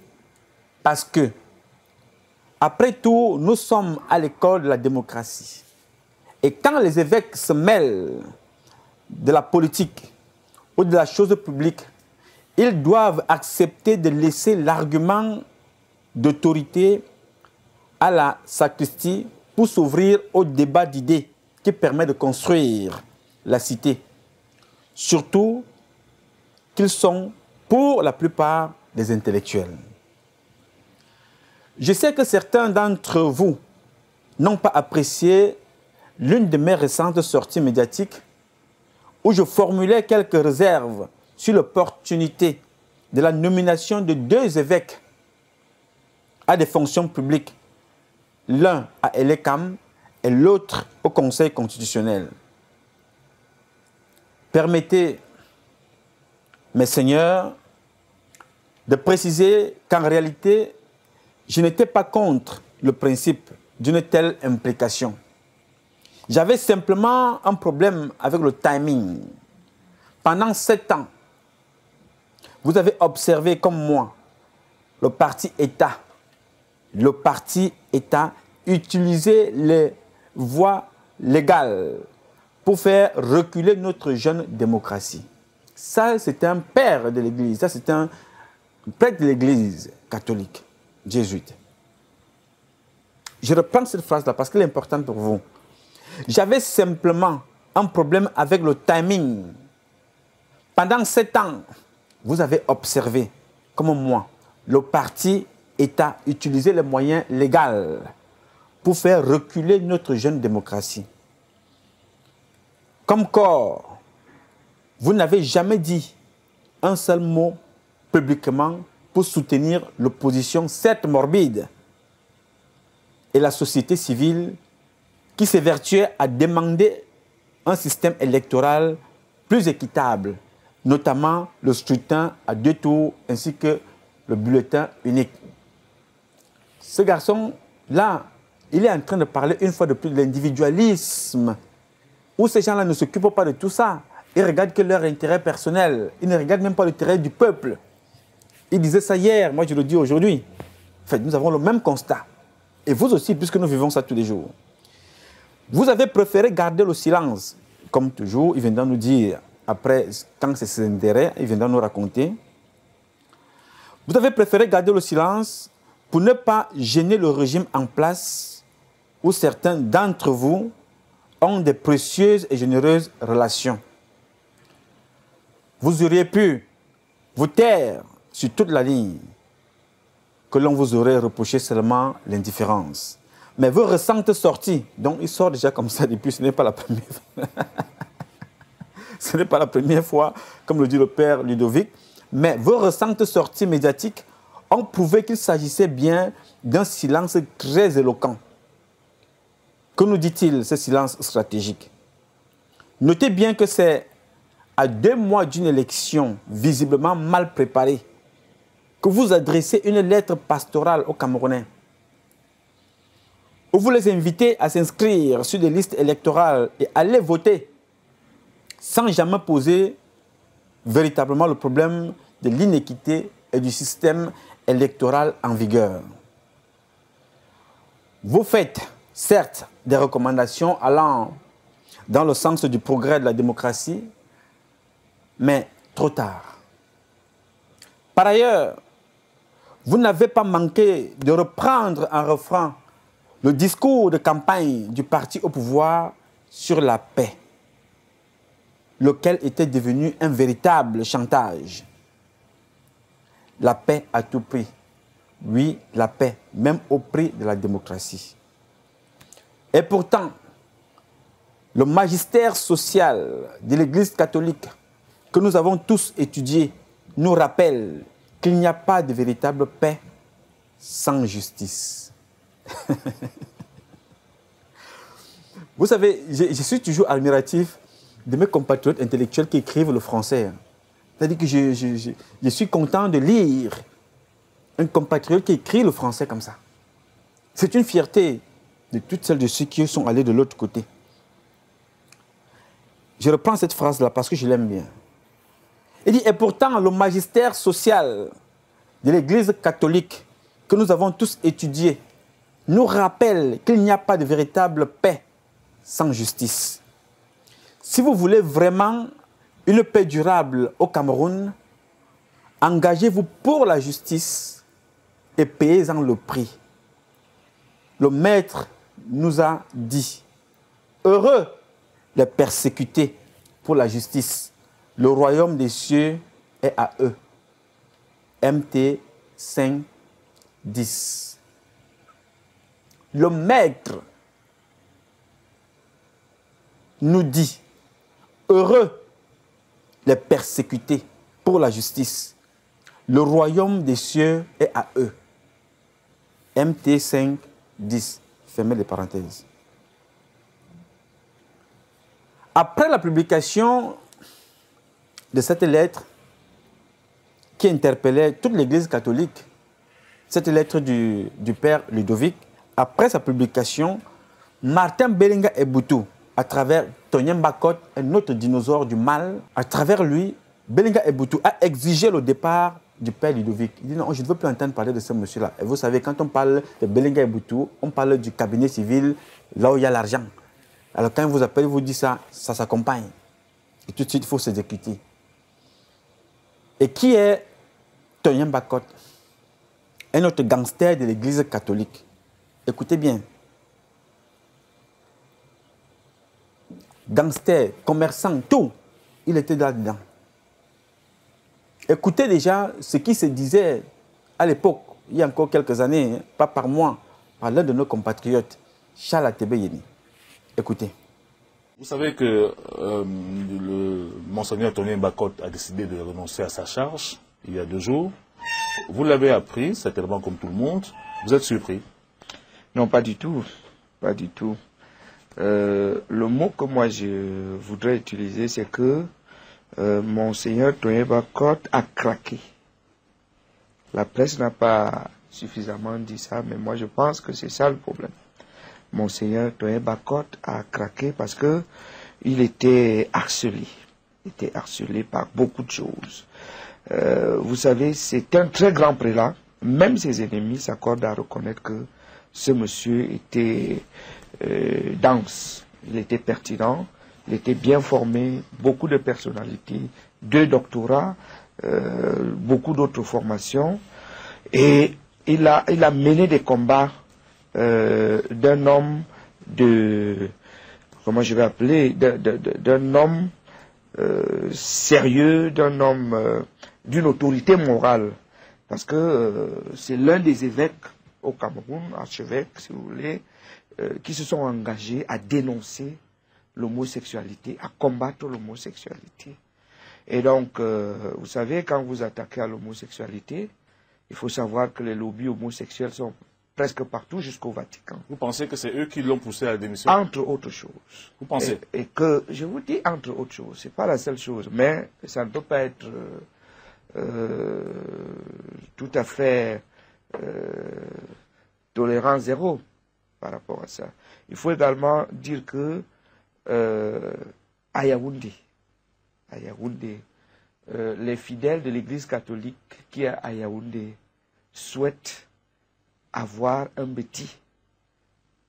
parce que, après tout, nous sommes à l'école de la démocratie. Et quand les évêques se mêlent de la politique ou de la chose publique, ils doivent accepter de laisser l'argument d'autorité à la sacristie pour s'ouvrir au débat d'idées qui permet de construire la cité. Surtout qu'ils sont, pour la plupart, des intellectuels. Je sais que certains d'entre vous n'ont pas apprécié l'une de mes récentes sorties médiatiques où je formulais quelques réserves sur l'opportunité de la nomination de 2 évêques à des fonctions publiques, l'un à Elekam et l'autre au Conseil constitutionnel. Permettez, mes seigneurs, de préciser qu'en réalité, je n'étais pas contre le principe d'une telle implication. J'avais simplement un problème avec le timing. Pendant 7 ans, vous avez observé comme moi le parti État utiliser les voies légales pour faire reculer notre jeune démocratie. Ça, c'est un père de l'Église, ça, c'est un prêtre de l'Église catholique, jésuite. Je reprends cette phrase-là parce qu'elle est importante pour vous. J'avais simplement un problème avec le timing. Pendant 7 ans, vous avez observé, comme moi, le parti État utiliser les moyens légaux pour faire reculer notre jeune démocratie. Comme corps, vous n'avez jamais dit un seul mot publiquement pour soutenir l'opposition, certes morbide, et la société civile qui s'évertuait à demander un système électoral plus équitable, notamment le scrutin à 2 tours ainsi que le bulletin unique. Ce garçon-là, il est en train de parler une fois de plus de l'individualisme, où ces gens-là ne s'occupent pas de tout ça. Ils regardent que leur intérêt personnel. Ils ne regardent même pas l'intérêt du peuple. Il disait ça hier, moi je le dis aujourd'hui. En fait, nous avons le même constat. Et vous aussi, puisque nous vivons ça tous les jours. Vous avez préféré garder le silence. Comme toujours, il viendra nous dire, après, quand c'est ses intérêts, il viendra nous raconter. Vous avez préféré garder le silence pour ne pas gêner le régime en place où certains d'entre vous ont des précieuses et généreuses relations. Vous auriez pu vous taire sur toute la ligne, que l'on vous aurait reproché seulement l'indifférence. Mais vos récentes sorties, donc il sort déjà comme ça depuis, ce n'est pas la première fois. Ce n'est pas la première fois, comme le dit le père Ludovic, mais vos récentes sorties médiatiques ont prouvé qu'il s'agissait bien d'un silence très éloquent. Que nous dit-il, ce silence stratégique? Notez bien que c'est à 2 mois d'une élection visiblement mal préparée que vous adressez une lettre pastorale aux Camerounais, où vous les invitez à s'inscrire sur des listes électorales et à aller voter sans jamais poser véritablement le problème de l'inéquité et du système électoral en vigueur. Vous faites, certes, des recommandations allant dans le sens du progrès de la démocratie, mais trop tard. Par ailleurs, vous n'avez pas manqué de reprendre en refrain le discours de campagne du parti au pouvoir sur la paix, lequel était devenu un véritable chantage. La paix à tout prix. Oui, la paix, même au prix de la démocratie. Et pourtant, le magistère social de l'Église catholique que nous avons tous étudié nous rappelle qu'il n'y a pas de véritable paix sans justice. Vous savez, je suis toujours admiratif de mes compatriotes intellectuels qui écrivent le français. C'est-à-dire que je suis content de lire un compatriote qui écrit le français comme ça. C'est une fierté de toutes celles de ceux qui sont allés de l'autre côté. Je reprends cette phrase-là parce que je l'aime bien. Il dit, et pourtant, le magistère social de l'Église catholique que nous avons tous étudié nous rappelle qu'il n'y a pas de véritable paix sans justice. Si vous voulez vraiment une paix durable au Cameroun, engagez-vous pour la justice et payez-en le prix. Le Maître nous a dit, heureux les persécutés pour la justice, le royaume des cieux est à eux. MT 5, 10. Le Maître nous dit, heureux les persécutés pour la justice, le royaume des cieux est à eux. MT 5, 10. Fermez les parenthèses. Après la publication de cette lettre qui interpellait toute l'Église catholique, cette lettre du père Ludovic, après sa publication, Martin Belinga Eboutou, à travers Tonien Bakot, un autre dinosaure du mal, à travers lui, Belinga Eboutou a exigé le départ du père Ludovic. Il dit non, je ne veux plus entendre parler de ce monsieur-là. Et vous savez, quand on parle de Belinga Eboutou, on parle du cabinet civil, là où il y a l'argent. Alors quand il vous appelle, il vous dit ça, ça s'accompagne. Et tout de suite, il faut s'exécuter. Et qui est Tonien Bakot? Un autre gangster de l'église catholique. Écoutez bien. Gangster, commerçant, tout, il était là-dedans. Écoutez déjà ce qui se disait à l'époque, il y a encore quelques années, hein, pas par moi, par l'un de nos compatriotes, Charles Atebe-Yeni. Écoutez. Vous savez que le monseigneur Tonien Bakot a décidé de renoncer à sa charge il y a 2 jours. Vous l'avez appris, certainement comme tout le monde. Vous êtes surpris? Non, pas du tout. Pas du tout. Le mot que moi je voudrais utiliser, c'est que monseigneur Tonien Bakot a craqué. La presse n'a pas suffisamment dit ça, mais moi je pense que c'est ça le problème. Monseigneur Tonien Bakot a craqué parce que il était harcelé. Il était harcelé par beaucoup de choses. Vous savez, c'est un très grand prélat. Même ses ennemis s'accordent à reconnaître que ce monsieur était dense. Il était pertinent, il était bien formé, beaucoup de personnalités, 2 doctorats, beaucoup d'autres formations. Et il a mené des combats d'un homme de, comment je vais appeler, d'un homme sérieux, d'un homme d'une autorité morale. Parce que c'est l'un des évêques au Cameroun, archevêques si vous voulez, qui se sont engagés à dénoncer l'homosexualité, à combattre l'homosexualité. Et donc, vous savez, quand vous attaquez à l'homosexualité, il faut savoir que les lobbies homosexuels sont presque partout jusqu'au Vatican. Vous pensez que c'est eux qui l'ont poussé à la démission? Entre autres choses. Vous pensez? Et que, je vous dis entre autres choses, c'est pas la seule chose, mais ça ne peut pas être tout à fait tolérant zéro par rapport à ça. Il faut également dire que à Yaoundé, les fidèles de l'église catholique qui est à Yaoundé souhaitent avoir un Béti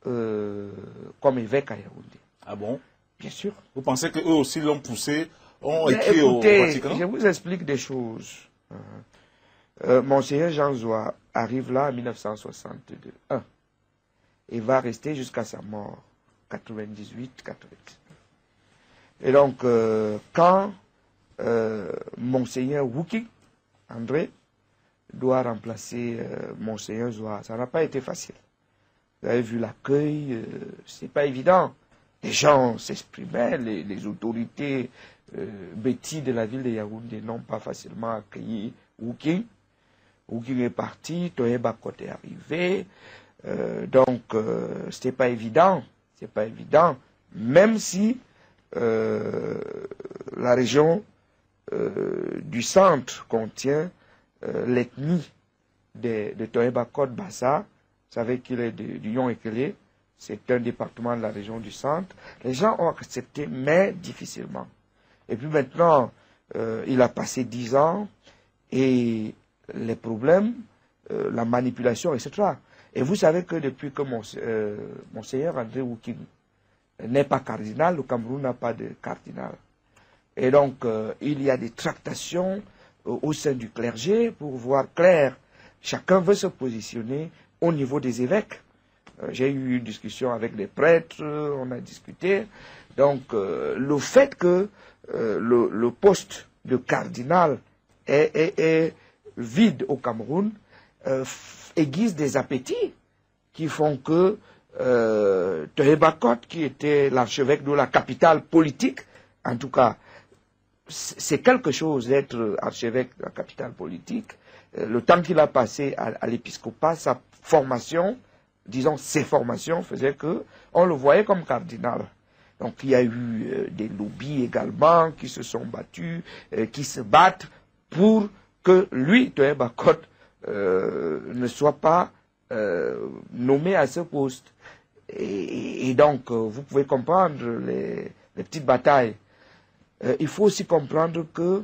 comme évêque à Yaoundé. Ah bon? Bien sûr. Vous pensez qu'eux aussi l'ont poussé, ont Mais écrit écoutez, au Vatican? je vous explique des choses. Monseigneur Jean Zoua arrive là en 1962. Et va rester jusqu'à sa mort, 98-99. Et donc, quand Monseigneur Wouki, André, doit remplacer Monseigneur Zoua, ça n'a pas été facile. Vous avez vu l'accueil, c'est pas évident. Les gens s'exprimaient, les autorités bêtises de la ville de Yaoundé n'ont pas facilement accueilli Wouki. Wouki est parti, Tonien Bakot est arrivé. Donc, c'était pas évident. C'est pas évident. Même si la région du centre contient l'ethnie de Tonien Bakot Bassa, vous savez qu'il est du Yon-Ekele, c'est un département de la région du centre. Les gens ont accepté, mais difficilement. Et puis maintenant, il a passé 10 ans et les problèmes, la manipulation, etc. Et vous savez que depuis que Monseigneur André Wouki n'est pas cardinal, le Cameroun n'a pas de cardinal. Et donc, il y a des tractations au sein du clergé pour voir clair. Chacun veut se positionner au niveau des évêques. J'ai eu une discussion avec les prêtres, on a discuté. Donc, le fait que le poste de cardinal est vide au Cameroun aiguise des appétits qui font que Tonien Bakot, qui était l'archevêque de la capitale politique, en tout cas, c'est quelque chose d'être archevêque de la capitale politique. Le temps qu'il a passé à l'épiscopat, sa formation, disons ses formations, faisaient que on le voyait comme cardinal. Donc il y a eu des lobbies également qui se sont battus, qui se battent pour que lui, Tonien Bakot, ne soit pas nommé à ce poste. Et donc, vous pouvez comprendre les petites batailles. Il faut aussi comprendre que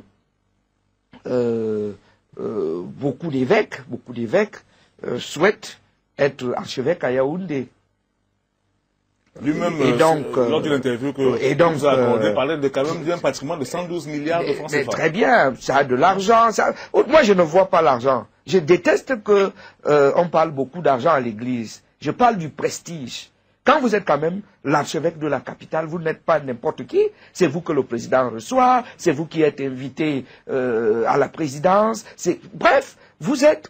beaucoup d'évêques souhaitent être archevêques à Yaoundé. Lui-même, lors d'une interview que vous a accordée, parlait de quand même d'un patrimoine de 112 milliards de francs CFA. Très bien, ça a de l'argent. Moi, je ne vois pas l'argent. Je déteste que on parle beaucoup d'argent à l'église. Je parle du prestige. Quand vous êtes quand même l'archevêque de la capitale, vous n'êtes pas n'importe qui. C'est vous que le président reçoit, c'est vous qui êtes invité à la présidence. Bref, vous êtes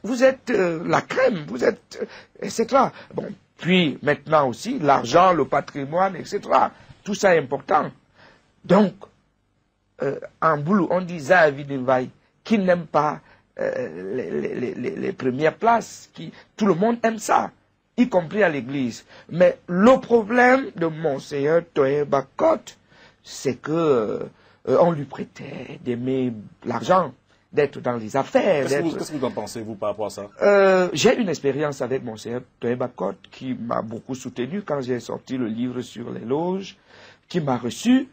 la crème, vous êtes, etc. Bon, puis maintenant aussi, l'argent, le patrimoine, etc. Tout ça est important. Donc, en boulot, on dit Zahavi qui n'aime pas les premières places. Tout le monde aime ça, y compris à l'église. Mais le problème de Monseigneur Toye Bakot, c'est que on lui prêtait d'aimer l'argent, d'être dans les affaires. Qu'est-ce que vous en pensez, vous, par rapport à ça? J'ai une expérience avec Monseigneur Toye Bakot qui m'a beaucoup soutenu quand j'ai sorti le livre sur les loges, qui m'a reçu.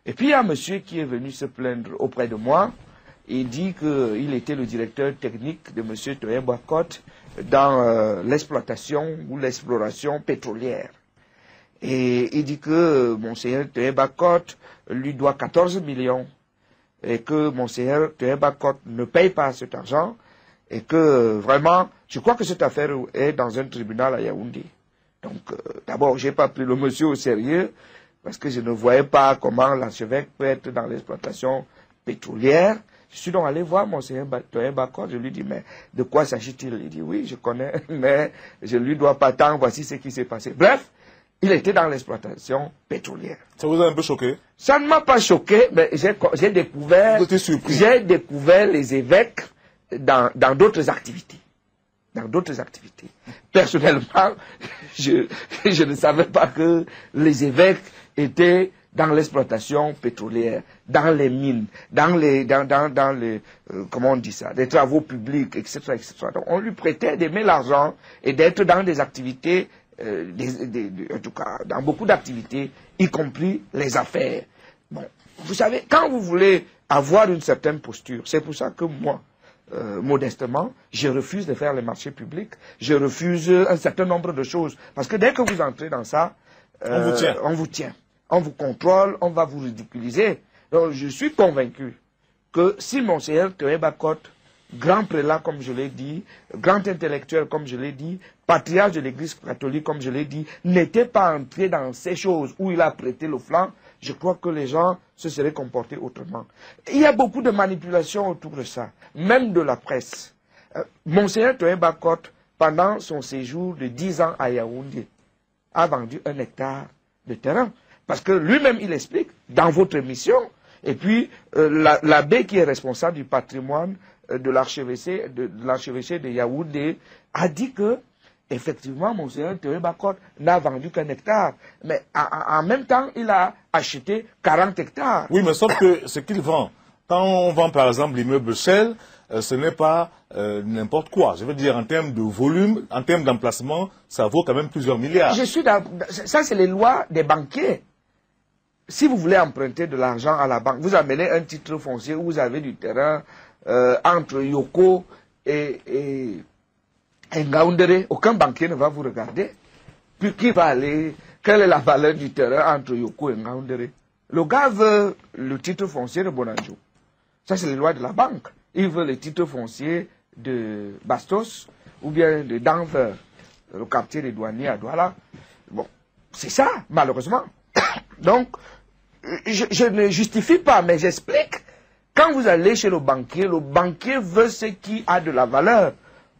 Et puis il y a un monsieur qui est venu se plaindre auprès de moi. Il dit qu'il était le directeur technique de M. Toye Bakot dans l'exploitation ou l'exploration pétrolière. Et il dit que Monseigneur Toye Bakot lui doit 14 millions et que Monseigneur Toye Bakot ne paye pas cet argent et que vraiment, je crois que cette affaire est dans un tribunal à Yaoundé. Donc d'abord, je n'ai pas pris le monsieur au sérieux parce que je ne voyais pas comment l'archevêque peut être dans l'exploitation pétrolière. Je suis donc allé voir Monseigneur Toye Bakot, je lui dis, mais de quoi s'agit-il? Il dit, oui, je connais, mais je ne lui dois pas tant, voici ce qui s'est passé. Bref, il était dans l'exploitation pétrolière. Ça vous a un peu choqué? Ça ne m'a pas choqué, mais j'ai découvert les évêques dans d'autres activités. Dans d'autres activités. Personnellement, je ne savais pas que les évêques étaient dans l'exploitation pétrolière, dans les mines, dans les comment on dit ça, des travaux publics, etc., etc. Donc, on lui prêtait d'aimer l'argent et d'être dans des activités, en tout cas, dans beaucoup d'activités, y compris les affaires. Bon, vous savez, quand vous voulez avoir une certaine posture, c'est pour ça que moi, modestement, je refuse de faire les marchés publics, je refuse un certain nombre de choses, parce que dès que vous entrez dans ça, on vous tient. On vous contrôle, on va vous ridiculiser. Donc je suis convaincu que si Monseigneur Toye Bakot, grand prélat comme je l'ai dit, grand intellectuel comme je l'ai dit, patriarche de l'Église catholique comme je l'ai dit, n'était pas entré dans ces choses où il a prêté le flanc, je crois que les gens se seraient comportés autrement. Il y a beaucoup de manipulations autour de ça, même de la presse. Monseigneur Toye Bakot, pendant son séjour de 10 ans à Yaoundé, a vendu 1 hectare de terrain. Parce que lui-même, il explique, dans votre émission, et puis l'abbé qui est responsable du patrimoine de l'archevêché de Yaoundé a dit que, effectivement, Monseigneur Toye Bakot n'a vendu qu'1 hectare. Mais en même temps, il a acheté 40 hectares. Oui, mais sauf que ce qu'il vend, quand on vend par exemple l'immeuble Shell, ce n'est pas n'importe quoi. Je veux dire, en termes de volume, en termes d'emplacement, ça vaut quand même plusieurs milliards. Ça, c'est les lois des banquiers. Si vous voulez emprunter de l'argent à la banque, vous amenez un titre foncier où vous avez du terrain entre Yoko et Ngaoundéré. Aucun banquier ne va vous regarder. Puis qui va aller? Quelle est la valeur du terrain entre Yoko et Ngaoundéré? Le gars veut le titre foncier de Bonanjo. Ça, c'est les lois de la banque. Il veut le titre foncier de Bastos ou bien de Denver, le quartier des douaniers à Douala. Bon, c'est ça, malheureusement. Donc, je ne justifie pas, mais j'explique. Quand vous allez chez le banquier veut ce qui a de la valeur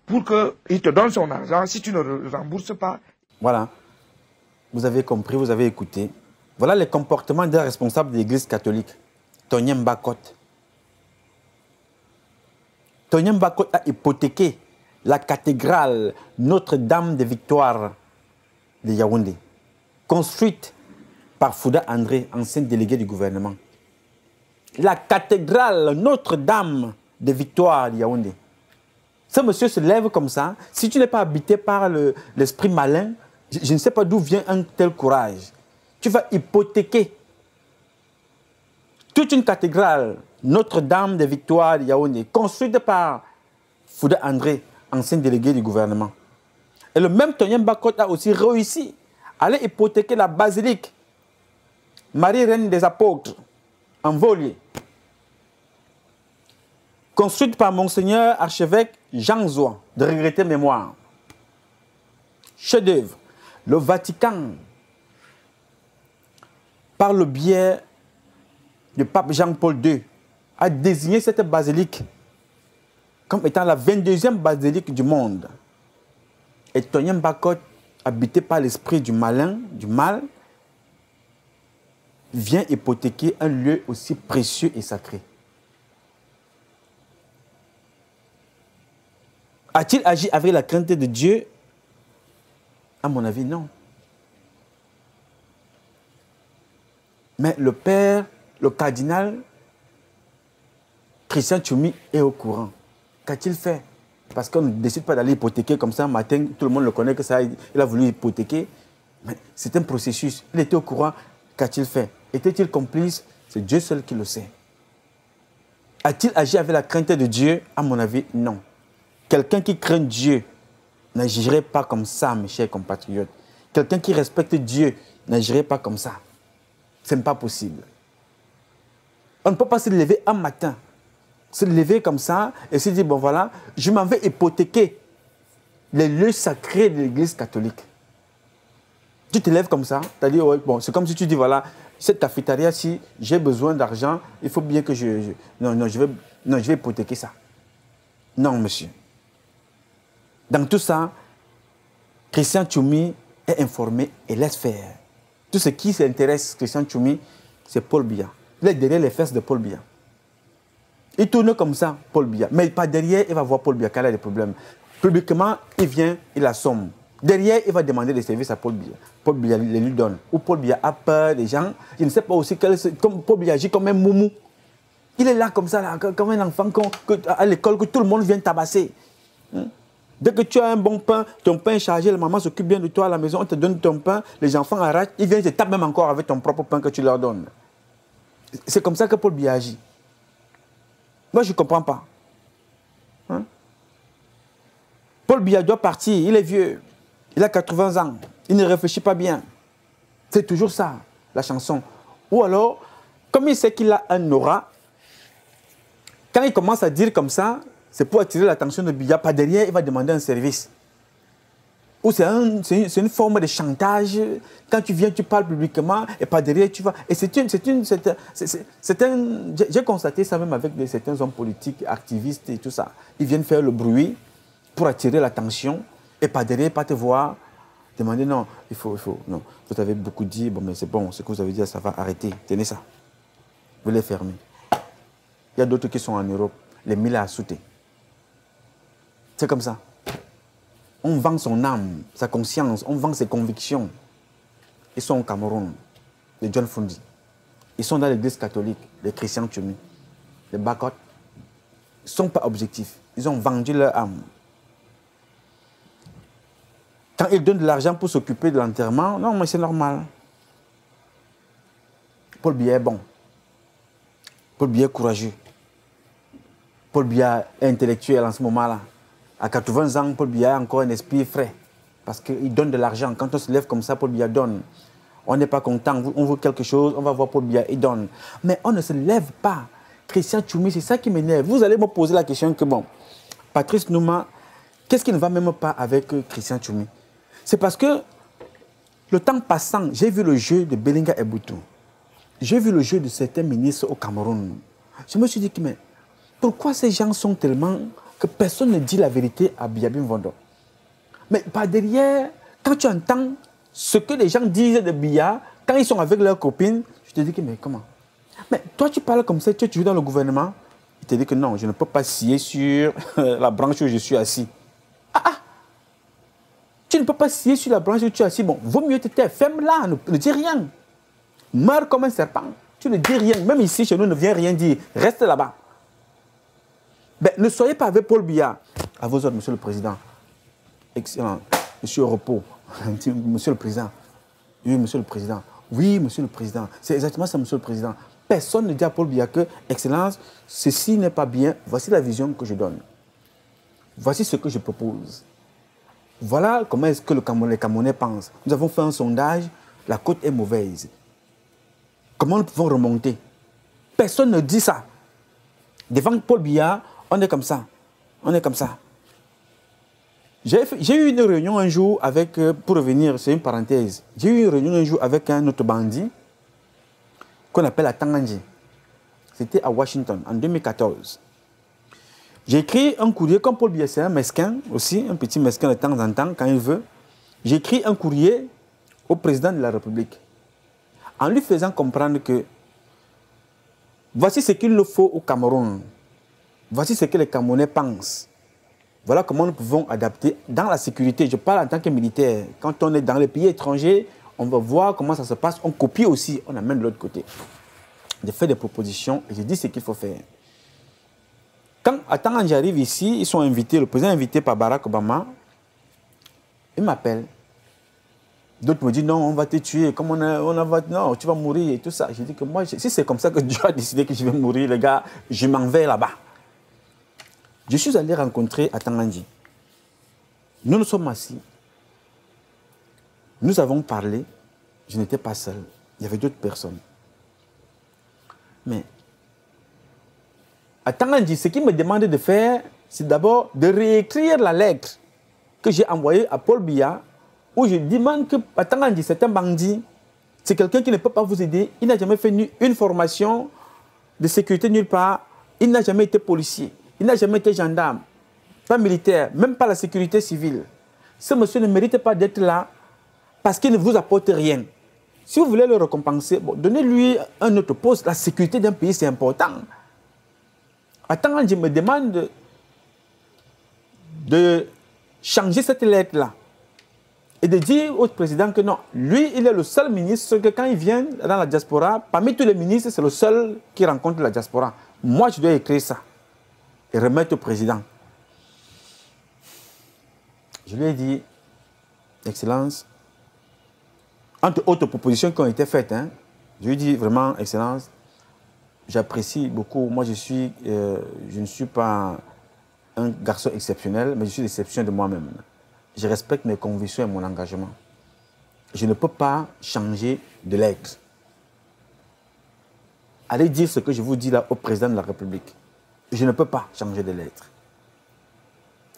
pour qu'il te donne son argent. Si tu ne rembourses pas. Voilà. Vous avez compris, vous avez écouté. Voilà les comportements d'un responsable de l'Église catholique, Toye Bakot. Toye Bakot a hypothéqué la cathédrale Notre-Dame de Victoire de Yaoundé, construite par Fouda André, ancien délégué du gouvernement. La cathédrale Notre-Dame de Victoire de Yaoundé. Ce monsieur se lève comme ça. Si tu n'es pas habité par l'esprit malin, je ne sais pas d'où vient un tel courage. Tu vas hypothéquer toute une cathédrale, Notre-Dame des Victoires de Yaoundé, construite par Fouda André, ancien délégué du gouvernement. Et le même Tonyen Bakot a aussi réussi à aller hypothéquer la basilique Marie-Reine des Apôtres, en Volier, construite par Monseigneur archevêque Jean Zoua, de regretter mémoire. Chef-d'œuvre. Le Vatican, par le biais du pape Jean-Paul II, a désigné cette basilique comme étant la 22e basilique du monde. Et Tonyen Bakot, habité par l'esprit du malin, du mal, vient hypothéquer un lieu aussi précieux et sacré. A-t-il agi avec la crainte de Dieu? À mon avis, non. Mais le père, le cardinal, Christian Tchoumi est au courant. Qu'a-t-il fait? Parce qu'on ne décide pas d'aller hypothéquer comme ça un matin, tout le monde le connaît que ça, il a voulu hypothéquer. Mais c'est un processus. Il était au courant. Qu'a-t-il fait? Était-il complice? C'est Dieu seul qui le sait. A-t-il agi avec la crainte de Dieu? À mon avis, non. Quelqu'un qui craint Dieu n'agirait pas comme ça, mes chers compatriotes. Quelqu'un qui respecte Dieu n'agirait pas comme ça. Ce n'est pas possible. On ne peut pas se lever un matin, se lever comme ça et se dire, bon voilà, je m'en vais hypothéquer les lieux sacrés de l'Église catholique. Tu te lèves comme ça, tu as dit, ouais, bon, c'est comme si tu dis, voilà, cette cafétéria, si j'ai besoin d'argent, il faut bien que je vais hypothéquer ça. Non, monsieur. Dans tout ça, Christian Tchoumi est informé et laisse faire. Tout ce qui s'intéresse, Christian Tchoumi, c'est Paul Biya. Il est derrière les fesses de Paul Biya. Il tourne comme ça, Paul Biya. Mais pas derrière, il va voir Paul Biya quand il a des problèmes. Publiquement, il vient, il assomme. Derrière, il va demander des services à Paul Biya. Paul Biya les lui donne. Ou Paul Biya a peur des gens. Je ne sais pas aussi comme Paul Biya agit comme un moumou. Il est là comme ça, là, comme un enfant à l'école que tout le monde vient tabasser. Dès que tu as un bon pain, ton pain est chargé, la maman s'occupe bien de toi à la maison, on te donne ton pain, les enfants arrachent, ils viennent te taper même encore avec ton propre pain que tu leur donnes. C'est comme ça que Paul Biya agit. Moi, je ne comprends pas. Paul Biya doit partir, il est vieux, il a 80 ans, il ne réfléchit pas bien. C'est toujours ça, la chanson. Ou alors, comme il sait qu'il a un aura, quand il commence à dire comme ça, c'est pour attirer l'attention de Biya. Pas derrière, il va demander un service. Ou c'est une forme de chantage. Quand tu viens, tu parles publiquement, et pas derrière, tu vas... Et j'ai constaté ça même avec certains hommes politiques, activistes et tout ça. Ils viennent faire le bruit pour attirer l'attention, et pas derrière, pas te voir, demander non, il faut, non. Vous avez beaucoup dit, bon, mais c'est bon, ce que vous avez dit, ça va arrêter. Tenez ça. Vous les fermez. Il y a d'autres qui sont en Europe, les mille à sauter. C'est comme ça. On vend son âme, sa conscience, on vend ses convictions. Ils sont au Cameroun, les John Fundi. Ils sont dans l'église catholique, les Christian Tchoumi, les Bakot. Ils ne sont pas objectifs. Ils ont vendu leur âme. Quand ils donnent de l'argent pour s'occuper de l'enterrement, non, mais c'est normal. Paul Biya est bon. Paul Biya est courageux. Paul Biya est intellectuel en ce moment-là. À 80 ans, Paul Biya a encore un esprit frais. Parce qu'il donne de l'argent. Quand on se lève comme ça, Paul Biya donne. On n'est pas content, on veut quelque chose, on va voir Paul Biya, il donne. Mais on ne se lève pas. Christian Tchoumi, c'est ça qui m'énerve. Vous allez me poser la question que, bon, Patrice Nouma, qu'est-ce qui ne va même pas avec Christian Tchoumi? C'est parce que, le temps passant, j'ai vu le jeu de Belinga Eboutou. J'ai vu le jeu de certains ministres au Cameroun. Je me suis dit, mais pourquoi ces gens sont tellement... que personne ne dit la vérité à Biabim Vondo. Mais par derrière, quand tu entends ce que les gens disent de Biya, quand ils sont avec leurs copines, je te dis que mais comment? Mais toi tu parles comme ça, tu es toujours dans le gouvernement. Il te dit que non, je ne peux pas scier sur la branche où je suis assis. Tu ne peux pas scier sur la branche où tu es assis. Bon, vaut mieux te taire, ferme là, ne dis rien. Meurs comme un serpent, tu ne dis rien. Même ici, chez nous, ne viens rien dire, reste là-bas. Ben, ne soyez pas avec Paul Biya. À vos ordres, Monsieur le Président. Excellent. Monsieur au repos. Monsieur le Président. Oui, Monsieur le Président. Oui, Monsieur le Président. C'est exactement ça, Monsieur le Président. Personne ne dit à Paul Biya que, Excellence, ceci n'est pas bien. Voici la vision que je donne. Voici ce que je propose. Voilà comment est-ce que les Camerounais pensent. Nous avons fait un sondage. La côte est mauvaise. Comment nous pouvons remonter? Personne ne dit ça. Devant Paul Biya, on est comme ça. On est comme ça. J'ai eu une réunion un jour avec, pour revenir, c'est une parenthèse, j'ai eu une réunion un jour avec un autre bandit qu'on appelle Atangandji. C'était à Washington, en 2014. J'ai écrit un courrier, comme Paul Biya, c'est un mesquin aussi, un petit mesquin de temps en temps, quand il veut. J'ai écrit un courrier au président de la République, en lui faisant comprendre que voici ce qu'il faut au Cameroun. Voici ce que les Camerounais pensent. Voilà comment nous pouvons adapter dans la sécurité. Je parle en tant que militaire. Quand on est dans les pays étrangers, on va voir comment ça se passe. On copie aussi, on amène de l'autre côté. J'ai fait des propositions et j'ai dit ce qu'il faut faire. Quand j'arrive ici, ils sont invités, le président est invité par Barack Obama. Il m'appelle. D'autres me disent non, on va te tuer. Comme non, tu vas mourir et tout ça. J'ai dit que moi, si c'est comme ça que Dieu a décidé que je vais mourir, les gars, je m'en vais là-bas. Je suis allé rencontrer Atangandji. Nous nous sommes assis. Nous avons parlé. Je n'étais pas seul. Il y avait d'autres personnes. Mais Atangandji, ce qu'il me demandait de faire, c'est d'abord de réécrire la lettre que j'ai envoyée à Paul Biya, où je demande que Atangandji, c'est un bandit. C'est quelqu'un qui ne peut pas vous aider. Il n'a jamais fait une formation de sécurité nulle part. Il n'a jamais été policier. Il n'a jamais été gendarme, pas militaire, même pas la sécurité civile. Ce monsieur ne mérite pas d'être là parce qu'il ne vous apporte rien. Si vous voulez le récompenser, bon, donnez-lui un autre poste. La sécurité d'un pays, c'est important. Atangandji me demande de changer cette lettre-là et de dire au président que non, lui, il est le seul ministre que quand il vient dans la diaspora, parmi tous les ministres, c'est le seul qui rencontre la diaspora. Moi, je dois écrire ça et remettre au président. Je lui ai dit, Excellence, entre autres propositions qui ont été faites, je lui ai dit vraiment, Excellence, j'apprécie beaucoup. Moi, je ne suis pas un garçon exceptionnel, mais je suis l'exception de moi-même. Je respecte mes convictions et mon engagement. Je ne peux pas changer de lettre. Allez dire ce que je vous dis là au président de la République. Je ne peux pas changer de lettre.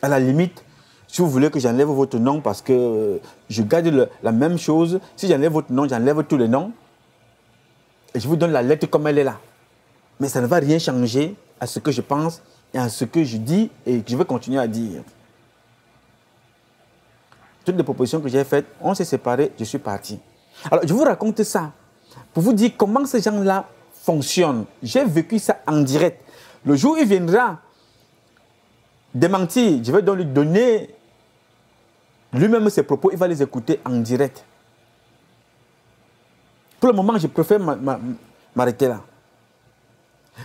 À la limite, si vous voulez que j'enlève votre nom parce que je garde la même chose, si j'enlève votre nom, j'enlève tous les noms et je vous donne la lettre comme elle est là. Mais ça ne va rien changer à ce que je pense et à ce que je dis et que je vais continuer à dire. Toutes les propositions que j'ai faites, on s'est séparés, je suis parti. Alors, je vous raconte ça pour vous dire comment ces gens-là fonctionnent. J'ai vécu ça en direct. Le jour où il viendra démentir, je vais donc lui donner lui-même ses propos, il va les écouter en direct. Pour le moment, je préfère m'arrêter là.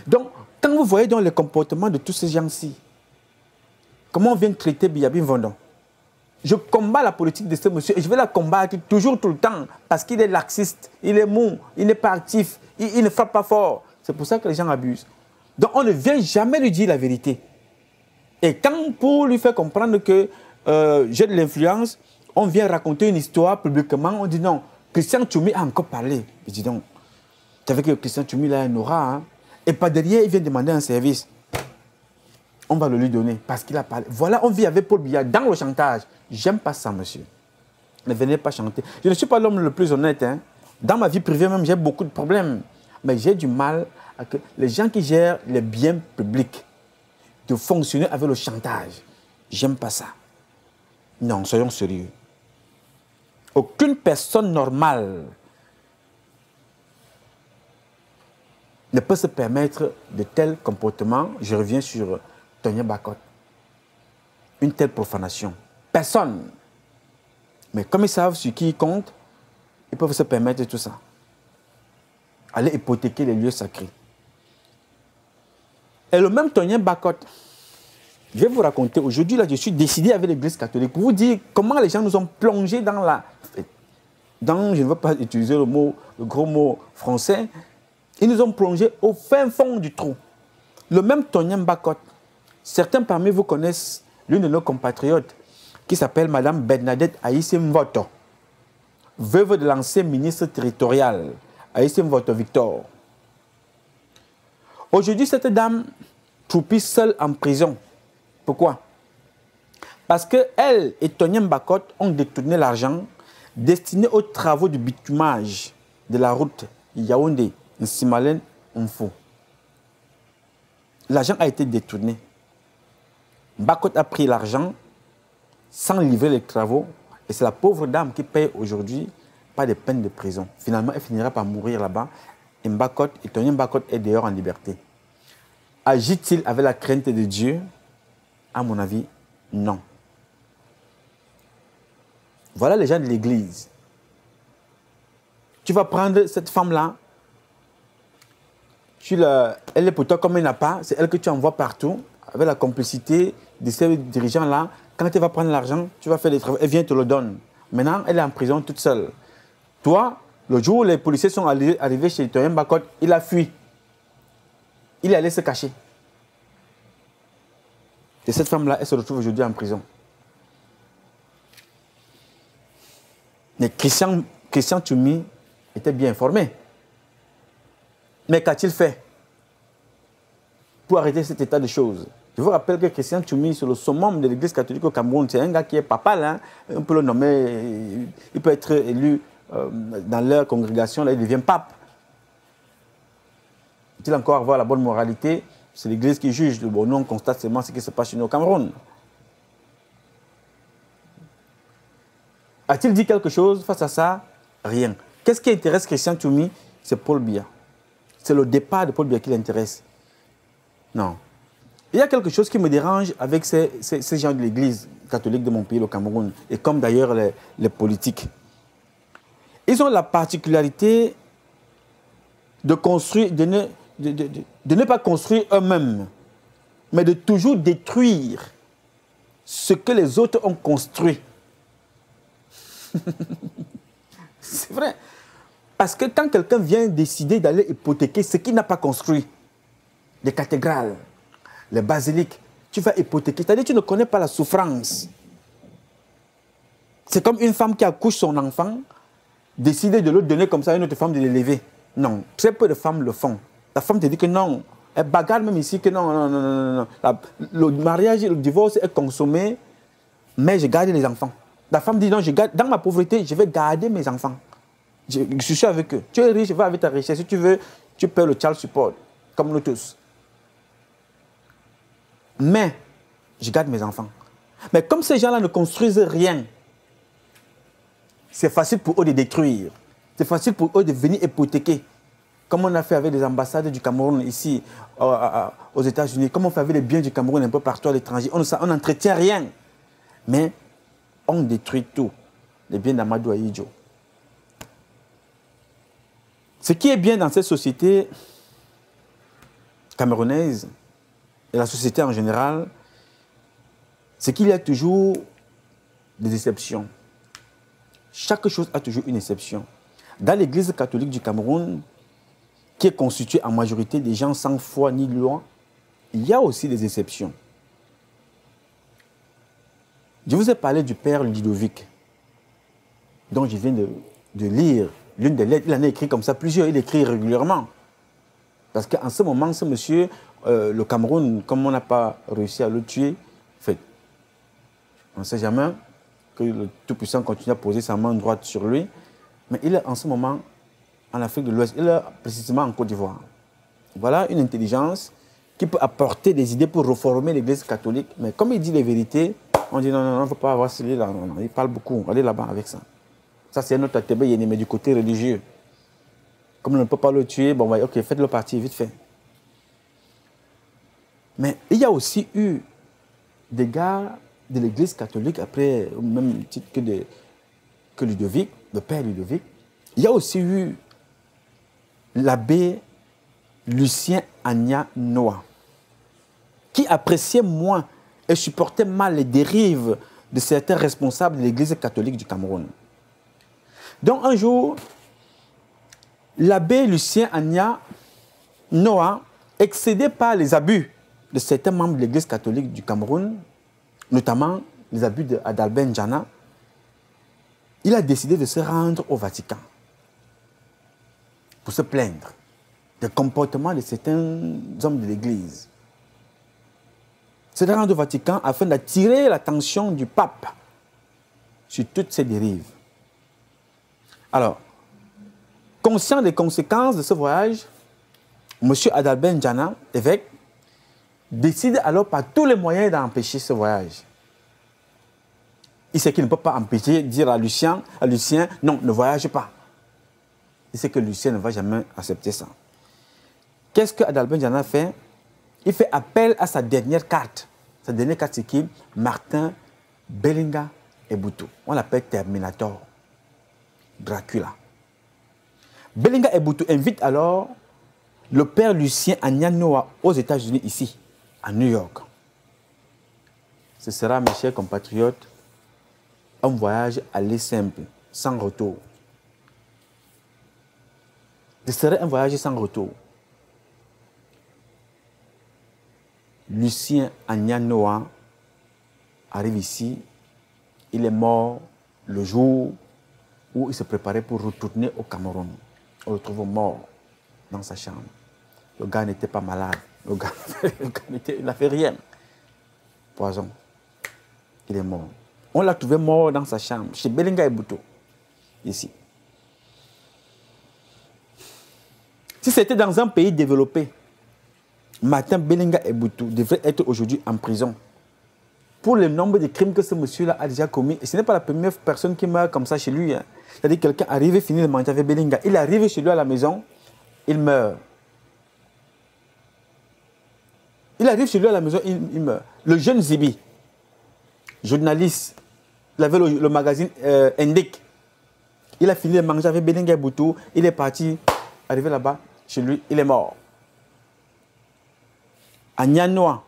Donc, quand vous voyez dans les comportements de tous ces gens-ci, comment on vient traiter Biyabi Mvondo, je combats la politique de ce monsieur et je vais la combattre toujours, tout le temps, parce qu'il est laxiste, il est mou, il n'est pas actif, il ne frappe pas fort. C'est pour ça que les gens abusent. Donc, on ne vient jamais lui dire la vérité. Et quand, pour lui faire comprendre que j'ai de l'influence, on vient raconter une histoire publiquement, on dit non, Christian Tchoumi a encore parlé. Je dis donc, tu savais que Christian Tchoumi là, un aura, et pas derrière, il vient demander un service. On va le lui donner parce qu'il a parlé. Voilà, on vit avec Paul Biya dans le chantage. J'aime pas ça, monsieur. Ne venez pas chanter. Je ne suis pas l'homme le plus honnête. Dans ma vie privée même, j'ai beaucoup de problèmes. Mais j'ai du mal à que les gens qui gèrent les biens publics de fonctionner avec le chantage. J'aime pas ça. Non, soyons sérieux. Aucune personne normale ne peut se permettre de tels comportements. Je reviens sur Tony Bakot. Une telle profanation. Personne. Mais comme ils savent sur qui ils comptent, ils peuvent se permettre tout ça. Aller hypothéquer les lieux sacrés. Et le même Tony Bakot, Je vais vous raconter, aujourd'hui, là, je suis décidé avec l'Église catholique pour vous dire comment les gens nous ont plongés dans la... je ne veux pas utiliser le gros mot français, ils nous ont plongés au fin fond du trou. Le même Tonien Mbakot, certains parmi vous connaissent l'une de nos compatriotes qui s'appelle Madame Bernadette Aïssé Mvoto, veuve de l'ancien ministre territorial Aïssé Mvoto Victor. Aujourd'hui, cette dame troupit seule en prison. Pourquoi? Parce qu'elle et Tonien Mbakot ont détourné l'argent destiné aux travaux de bitumage de la route Yaoundé-Nsimalen-Mfou. L'argent a été détourné. Mbakot a pris l'argent sans livrer les travaux et c'est la pauvre dame qui paye aujourd'hui pas des peines de prison. Finalement, elle finira par mourir là-bas et Tonien Mbakot est dehors en liberté. Agit-il avec la crainte de Dieu? À mon avis, non. Voilà les gens de l'église. Tu vas prendre cette femme-là, elle est pour toi comme elle n'a pas, c'est elle que tu envoies partout, avec la complicité de ces dirigeants-là. Quand elle va prendre l'argent, tu vas faire des travaux, elle vient te le donne. Maintenant, elle est en prison toute seule. Toi, le jour où les policiers sont arrivés chez Tonien Mbakot, il a fui. Il est allé se cacher. Et cette femme-là, elle se retrouve aujourd'hui en prison. Mais Christian Tchoumi était bien informé. Mais qu'a-t-il fait pour arrêter cet état de choses? Je vous rappelle que Christian Tchoumi, c'est le summum de l'église catholique au Cameroun. C'est un gars qui est papal, hein. On peut le nommer, il peut être élu dans leur congrégation, là, il devient pape. Faut-il encore avoir la bonne moralité? C'est l'église qui juge. Bon, nous, on constate seulement ce qui se passe chez nous au Cameroun. A-t-il dit quelque chose face à ça? Rien. Qu'est-ce qui intéresse Christian Tchoumi? C'est Paul Biya. C'est le départ de Paul Biya qui l'intéresse. Non. Il y a quelque chose qui me dérange avec ces gens de l'église catholique de mon pays, le Cameroun, et comme d'ailleurs les politiques. Ils ont la particularité de construire, de ne pas construire eux-mêmes, mais de toujours détruire ce que les autres ont construit. C'est vrai. Parce que quand quelqu'un vient décider d'aller hypothéquer ce qu'il n'a pas construit, les cathédrales, les basiliques, tu vas hypothéquer. C'est-à-dire que tu ne connais pas la souffrance. C'est comme une femme qui accouche son enfant, décider de le donner comme ça à une autre femme de l'élever. Non, très peu de femmes le font. La femme te dit que non. Elle bagarre même ici que non, non, non, non, non. Le mariage et le divorce est consommé, mais je garde les enfants. La femme dit non, je garde, dans ma pauvreté, je vais garder mes enfants. Je suis avec eux. Tu es riche, va avec ta richesse. Si tu veux, tu paies le child support, comme nous tous. Mais, je garde mes enfants. Mais comme ces gens-là ne construisent rien, c'est facile pour eux de détruire. C'est facile pour eux de venir hypothéquer. Comme on a fait avec les ambassades du Cameroun ici, aux États-Unis. Comme on fait avec les biens du Cameroun un peu partout à l'étranger. On n'entretient rien. Mais on détruit tout. Les biens d'Amadou Ahidjo. Ce qui est bien dans cette société camerounaise et la société en général, c'est qu'il y a toujours des exceptions. Chaque chose a toujours une exception. Dans l'église catholique du Cameroun, qui est constituée en majorité des gens sans foi ni loi, il y a aussi des exceptions. Je vous ai parlé du père Ludovic, dont je viens de lire l'une des lettres. Il en a écrit comme ça plusieurs, il écrit régulièrement. Parce qu'en ce moment, ce monsieur, le Cameroun, comme on n'a pas réussi à le tuer, fait, on ne sait jamais que le Tout-Puissant continue à poser sa main droite sur lui, mais il est en ce moment en Afrique de l'Ouest, il est précisément en Côte d'Ivoire. Voilà une intelligence qui peut apporter des idées pour reformer l'église catholique, mais comme il dit les vérités, on dit non, non, non, il ne faut pas avoir celui-là, non, non, il parle beaucoup, allez là-bas avec ça. Ça, c'est un autre Atébé Yéné, mais du côté religieux. Comme on ne peut pas le tuer, bon, ok, faites-le partir, vite fait. Mais il y a aussi eu des gars de l'église catholique, après, au même titre que Ludovic, le père Ludovic. Il y a aussi eu l'abbé Lucien Agna Noah, qui appréciait moins et supportait mal les dérives de certains responsables de l'Église catholique du Cameroun. Donc un jour, l'abbé Lucien Agna Noah, excédé par les abus de certains membres de l'Église catholique du Cameroun, notamment les abus d'Adalbert N'Djana, il a décidé de se rendre au Vatican pour se plaindre des comportements de certains hommes de l'Église. Se rendre au Vatican afin d'attirer l'attention du pape sur toutes ces dérives. Alors, conscient des conséquences de ce voyage, M. Adalbert N'Djana, évêque, décide alors par tous les moyens d'empêcher ce voyage. Il sait qu'il ne peut pas empêcher, dire à Lucien, non, ne voyage pas. Il sait que Lucien ne va jamais accepter ça. Qu'est-ce que Adalbert N'Djana fait? Il fait appel à sa dernière carte. Sa dernière carte, c'est qui? Martin Belinga Eboutou. On l'appelle Terminator. Dracula. Belinga Eboutou invite alors le père Lucien Agna Noah aux États-Unis, ici, à New York. Ce sera, mes chers compatriotes, un voyage aller simple, sans retour. Ce serait un voyage sans retour. Lucien Agna Noah arrive ici. Il est mort le jour où il se préparait pour retourner au Cameroun. On le trouve mort dans sa chambre. Le gars n'était pas malade. Le gars il n'a fait rien. Poison. Il est mort. On l'a trouvé mort dans sa chambre, chez Belinga Eboutou, ici. Si c'était dans un pays développé, Martin Belinga Eboutou devrait être aujourd'hui en prison pour le nombre de crimes que ce monsieur-là a déjà commis. Et ce n'est pas la première personne qui meurt comme ça chez lui. Hein. C'est-à-dire que quelqu'un arrive et finit de manger avec Belinga. Il arrive chez lui à la maison, il meurt. Il arrive chez lui à la maison, il meurt. Le jeune Zibi, journaliste, il avait le magazine Indic. Il a fini de manger avec Belinga Eboutou. Il est parti, arrivé là-bas, chez lui, il est mort. Agna Noah,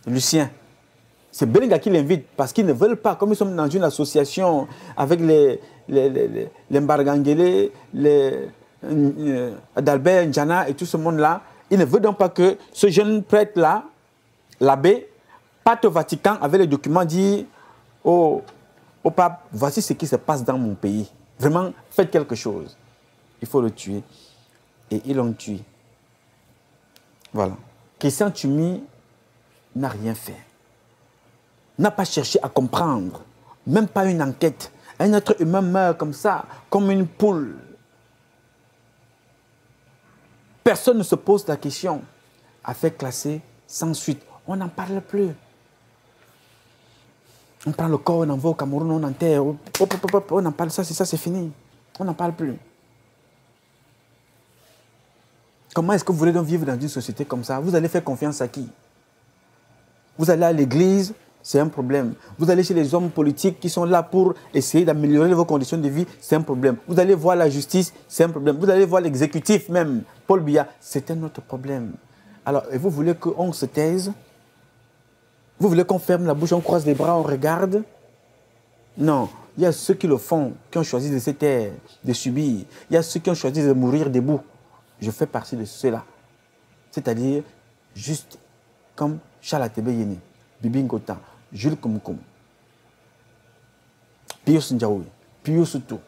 Lucien, c'est Belinga qui l'invite parce qu'ils ne veulent pas, comme ils sont dans une association avec les Mbargangele, les Adalbert N'Djana et tout ce monde-là, ils ne veulent donc pas que ce jeune prêtre-là, l'abbé, parte au Vatican avec les documents, dit au pape, voici ce qui se passe dans mon pays. Vraiment, faites quelque chose. Il faut le tuer. Et ils l'ont tué. Voilà. Christian Tchumi n'a rien fait. N'a pas cherché à comprendre. Même pas une enquête. Un être humain meurt comme ça, comme une poule. Personne ne se pose la question. Affaire classée, sans suite. On n'en parle plus. On prend le corps, on envoie au Cameroun, on enterre. On en parle, ça c'est fini. On n'en parle plus. Comment est-ce que vous voulez donc vivre dans une société comme ça? Vous allez faire confiance à qui? Vous allez à l'église, c'est un problème. Vous allez chez les hommes politiques qui sont là pour essayer d'améliorer vos conditions de vie, c'est un problème. Vous allez voir la justice, c'est un problème. Vous allez voir l'exécutif même, Paul Biya, c'est un autre problème. Alors, et vous voulez qu'on se taise? Vous voulez qu'on ferme la bouche, on croise les bras, on regarde? Non. Il y a ceux qui le font, qui ont choisi de se taire, de subir. Il y a ceux qui ont choisi de mourir debout. Je fais partie de ceux-là. C'est-à-dire, juste comme Charles Atebe Yeni, Bibi Ngota, Jules Koumkoum, Pius Ndjaoui, Pius Soutou.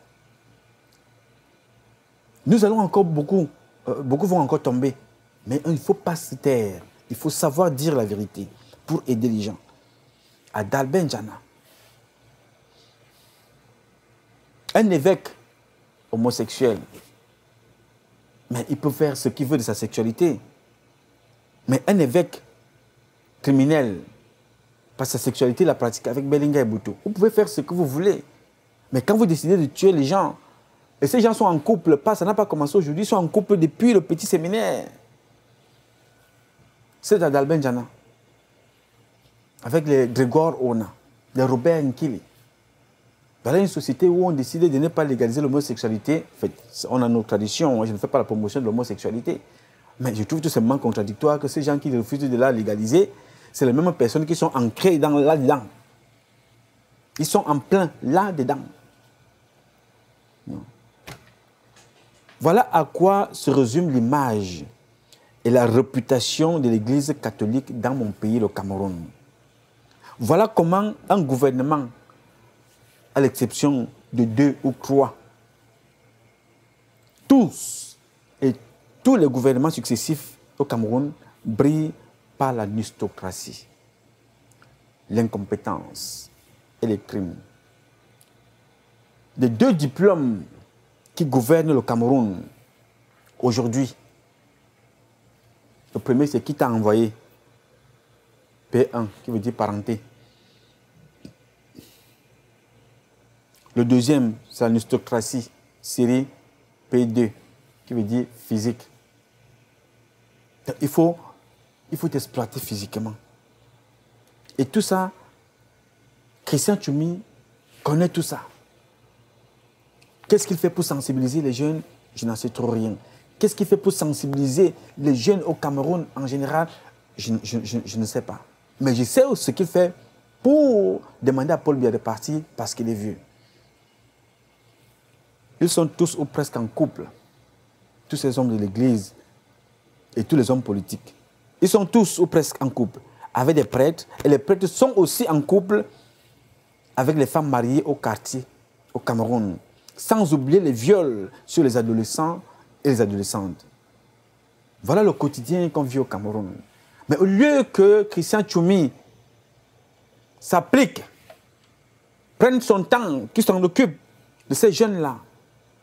Nous allons encore beaucoup vont encore tomber. Mais il ne faut pas se taire. Il faut savoir dire la vérité pour aider les gens. Adalbert N'Djana, un évêque homosexuel, mais il peut faire ce qu'il veut de sa sexualité. Mais un évêque criminel, par sa sexualité, la pratique avec Belinga Eboutou, vous pouvez faire ce que vous voulez. Mais quand vous décidez de tuer les gens, et ces gens sont en couple, ça n'a pas commencé aujourd'hui, ils sont en couple depuis le petit séminaire. C'est Adalbert N'Djana, avec les Grégoire Ona, les Robert Nkili. Voilà une société où on décide de ne pas légaliser l'homosexualité. En fait, on a nos traditions, je ne fais pas la promotion de l'homosexualité. Mais je trouve tout simplement contradictoire que ces gens qui refusent de la légaliser, c'est les mêmes personnes qui sont ancrées là-dedans. Ils sont en plein là-dedans. Voilà à quoi se résume l'image et la réputation de l'Église catholique dans mon pays, le Cameroun. Voilà comment un gouvernement, à l'exception de 2 ou 3, tous les gouvernements successifs au Cameroun brillent par la nystocratie, l'incompétence et les crimes. Les 2 diplômes qui gouvernent le Cameroun aujourd'hui, le premier, c'est qui t'a envoyé? P1, qui veut dire parenté. Le deuxième, c'est la nystocratie, série P2, qui veut dire physique. Il faut t'exploiter physiquement. Et tout ça, Christian Tchoumi connaît tout ça. Qu'est-ce qu'il fait pour sensibiliser les jeunes? Je n'en sais trop rien. Qu'est-ce qu'il fait pour sensibiliser les jeunes au Cameroun en général? Je ne sais pas. Mais je sais ce qu'il fait pour demander à Paul Biya de partir parce qu'il est vieux. Ils sont tous ou presque en couple. Tous ces hommes de l'Église et tous les hommes politiques. Ils sont tous ou presque en couple avec des prêtres. Et les prêtres sont aussi en couple avec les femmes mariées au quartier, au Cameroun. Sans oublier les viols sur les adolescents et les adolescentes. Voilà le quotidien qu'on vit au Cameroun. Mais au lieu que Christian Tchoumi s'applique, prenne son temps, qu'il s'en occupe de ces jeunes-là,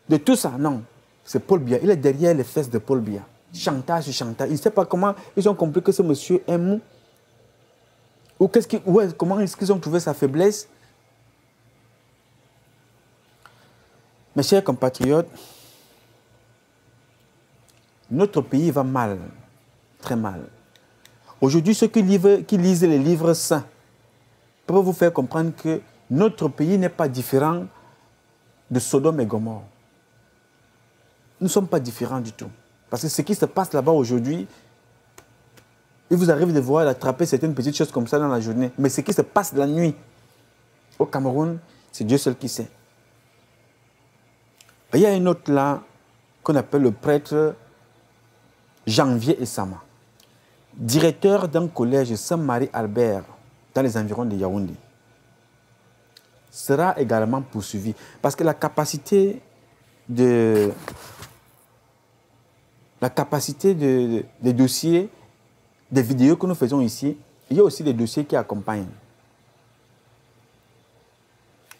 de tout ça, non. C'est Paul Biya. Il est derrière les fesses de Paul Biya. Chantage sur chantage. Il ne sait pas comment ils ont compris que ce monsieur aime. Ou comment est-ce qu'ils ont trouvé sa faiblesse. Mes chers compatriotes, notre pays va mal, très mal. Aujourd'hui, ceux qui lisent les livres saints peuvent vous faire comprendre que notre pays n'est pas différent de Sodome et Gomorrhe. Nous ne sommes pas différents du tout. Parce que ce qui se passe là-bas aujourd'hui, il vous arrive de voir, d'attraper certaines petites choses comme ça dans la journée. Mais ce qui se passe la nuit au Cameroun, c'est Dieu seul qui sait. Il y a un autre là qu'on appelle le prêtre Janvier Essama, directeur d'un collège Saint-Marie-Albert dans les environs de Yaoundé. Sera également poursuivi parce que la capacité des dossiers, des vidéos que nous faisons ici, il y a aussi des dossiers qui accompagnent.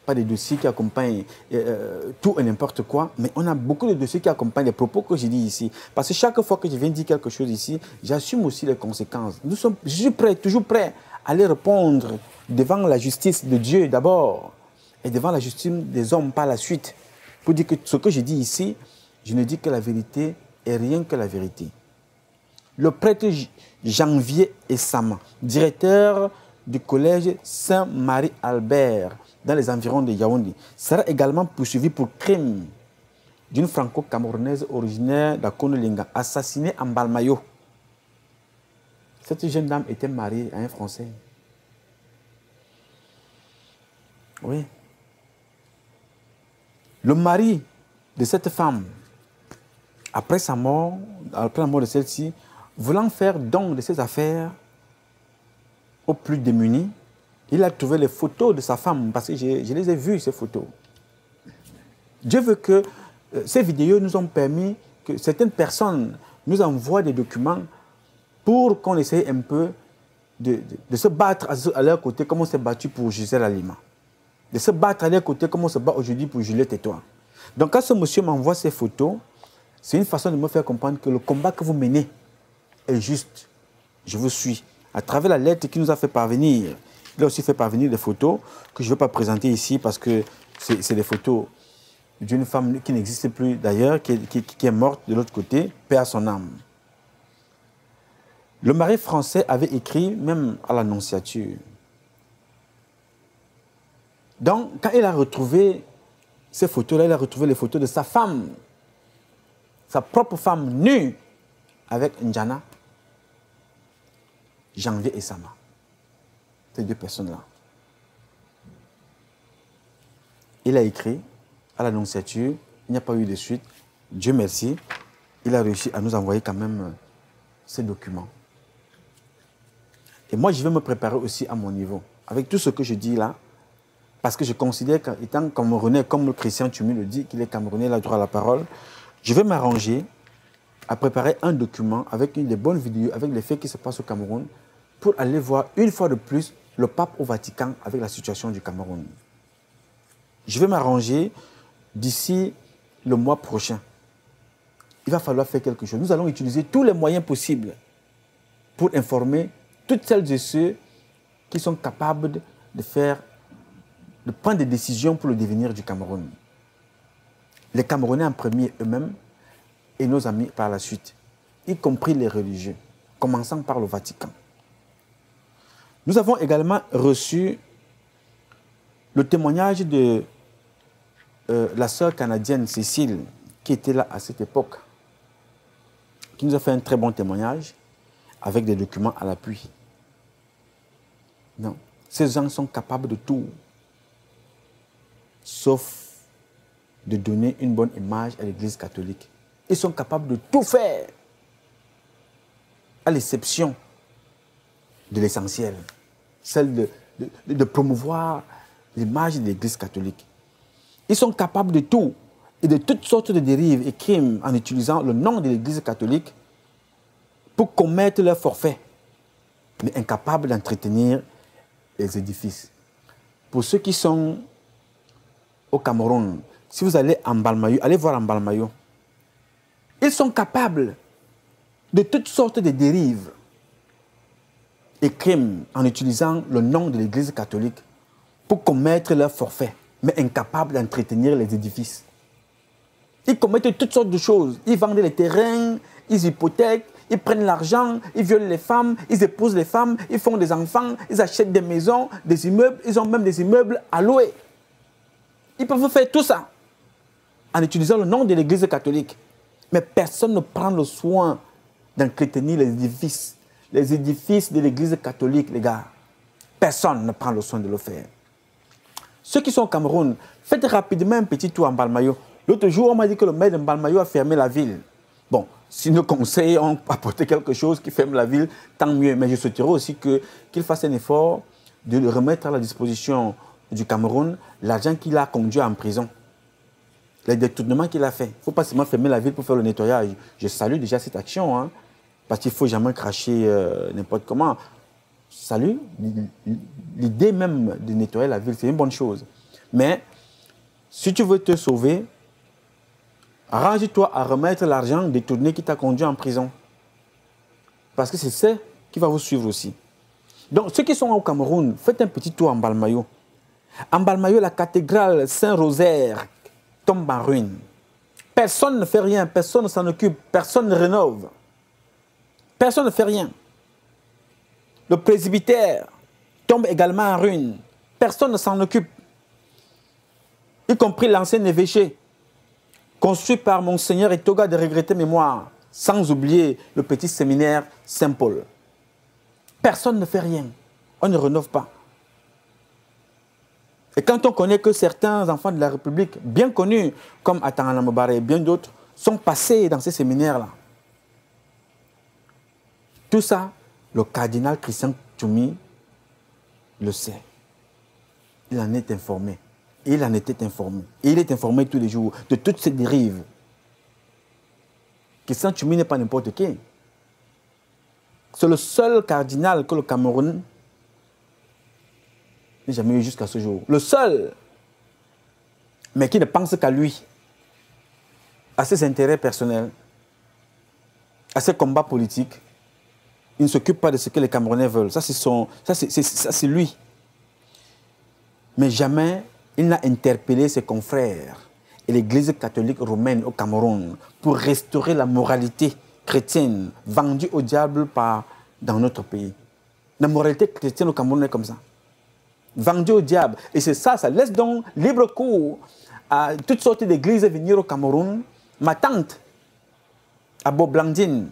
Pas des dossiers qui accompagnent tout et n'importe quoi, mais on a beaucoup de dossiers qui accompagnent les propos que je dis ici. Parce que chaque fois que je viens dire quelque chose ici, j'assume aussi les conséquences. Je suis prêt, toujours prêt à aller répondre devant la justice de Dieu d'abord et devant la justice des hommes par la suite. Pour dire que ce que je dis ici, je ne dis que la vérité et rien que la vérité. Le prêtre Janvier Essama, directeur du collège Saint-Marie-Albert, dans les environs de Yaoundé, sera également poursuivi pour crime d'une franco-camerounaise originaire d'Akonolinga, assassinée en Balmayo. Cette jeune dame était mariée à un Français. Oui. Le mari de cette femme, après sa mort, après la mort de celle-ci, voulant faire don de ses affaires aux plus démunis, il a trouvé les photos de sa femme, parce que je les ai vues, ces photos. Dieu veut que ces vidéos nous ont permis que certaines personnes nous envoient des documents pour qu'on essaye un peu de se battre à leur côté comme on s'est battu pour Gisèle Halima. De se battre à leur côté comme on se bat aujourd'hui pour Juliette et toi. Donc quand ce monsieur m'envoie ces photos, c'est une façon de me faire comprendre que le combat que vous menez est juste. Je vous suis. À travers la lettre qu'il nous a fait parvenir, il a aussi fait parvenir des photos que je ne vais pas présenter ici parce que c'est des photos d'une femme qui n'existe plus d'ailleurs, qui est morte de l'autre côté, paix à son âme. Le mari français avait écrit même à l'Annonciature. Donc, quand il a retrouvé ces photos-là, il a retrouvé les photos de sa femme, sa propre femme nue, avec Njana, Janvier Essama. ces deux personnes-là. Il a écrit à l'annonciature, il n'y a pas eu de suite. Dieu merci, il a réussi à nous envoyer quand même ces documents. Et moi, je vais me préparer aussi à mon niveau. Avec tout ce que je dis là, parce que je considère qu'étant Camerounais, comme le Christian Tchoumi le dit, qu'il est Camerounais, il a droit à la parole, je vais m'arranger à préparer un document avec des bonnes vidéos, avec les faits qui se passent au Cameroun, pour aller voir une fois de plus le pape au Vatican avec la situation du Cameroun. Je vais m'arranger d'ici le mois prochain. Il va falloir faire quelque chose. Nous allons utiliser tous les moyens possibles pour informer toutes celles et ceux qui sont capables de prendre des décisions pour le devenir du Cameroun. Les Camerounais en premier eux-mêmes et nos amis par la suite, y compris les religieux, commençant par le Vatican. Nous avons également reçu le témoignage de la sœur canadienne Cécile, qui était là à cette époque, qui nous a fait un très bon témoignage avec des documents à l'appui. Non, ces gens sont capables de tout, sauf de donner une bonne image à l'Église catholique. Ils sont capables de tout faire, à l'exception de l'essentiel, celle de promouvoir l'image de l'Église catholique. Ils sont capables de tout et de toutes sortes de dérives et crimes en utilisant le nom de l'Église catholique pour commettre leurs forfaits, mais incapables d'entretenir les édifices. Pour ceux qui sont au Cameroun, si vous allez en Balmayo, allez voir en Balmayo, ils sont capables de toutes sortes de dérives et crimes en utilisant le nom de l'Église catholique pour commettre leurs forfaits, mais incapables d'entretenir les édifices. Ils commettent toutes sortes de choses. Ils vendent les terrains, ils hypothèquent, ils prennent l'argent, ils violent les femmes, ils épousent les femmes, ils font des enfants, ils achètent des maisons, des immeubles, ils ont même des immeubles à louer. Ils peuvent faire tout ça en utilisant le nom de l'Église catholique. Mais personne ne prend le soin d'entretenir les édifices. Les édifices de l'Église catholique, les gars. Personne ne prend le soin de le faire. Ceux qui sont au Cameroun, faites rapidement un petit tour en Balmayo. L'autre jour, on m'a dit que le maire de Balmayo a fermé la ville. Bon, si nos conseils ont apporté quelque chose qui ferme la ville, tant mieux. Mais je souhaiterais aussi qu'il fasse un effort de remettre à la disposition du Cameroun l'argent qu'il a conduit en prison. Les détournements qu'il a fait. Il ne faut pas seulement fermer la ville pour faire le nettoyage. Je salue déjà cette action, hein, parce qu'il ne faut jamais cracher n'importe comment. Salut, l'idée même de nettoyer la ville, c'est une bonne chose. Mais si tu veux te sauver, arrange-toi à remettre l'argent détourné qui t'a conduit en prison. Parce que c'est ça qui va vous suivre aussi. Donc, ceux qui sont au Cameroun, faites un petit tour en Balmayo. En Balmayo, la cathédrale Saint-Rosaire tombe en ruine. Personne ne fait rien, personne ne s'en occupe, personne ne rénove. Personne ne fait rien. Le presbytère tombe également en ruine. Personne ne s'en occupe. Y compris l'ancien évêché, construit par Monseigneur Etoga de regrettée mémoire, sans oublier le petit séminaire Saint-Paul. Personne ne fait rien. On ne rénove pas. Et quand on connaît que certains enfants de la République, bien connus, comme Atangana Mobare et bien d'autres, sont passés dans ces séminaires-là. Tout ça, le cardinal Christian Tchoumi le sait. Il en est informé. Et il en était informé. Et il est informé tous les jours de toutes ces dérives. Christian Tchoumi n'est pas n'importe qui. C'est le seul cardinal que le Cameroun n'a jamais eu jusqu'à ce jour. Le seul, mais qui ne pense qu'à lui, à ses intérêts personnels, à ses combats politiques. Il ne s'occupe pas de ce que les Camerounais veulent. Ça, c'est lui. Mais jamais il n'a interpellé ses confrères et l'Église catholique romaine au Cameroun pour restaurer la moralité chrétienne vendue au diable dans notre pays. La moralité chrétienne au Cameroun est comme ça. Vendue au diable. Et c'est ça, ça laisse donc libre cours à toutes sortes d'églises venir au Cameroun. Ma tante, Abo Blandine,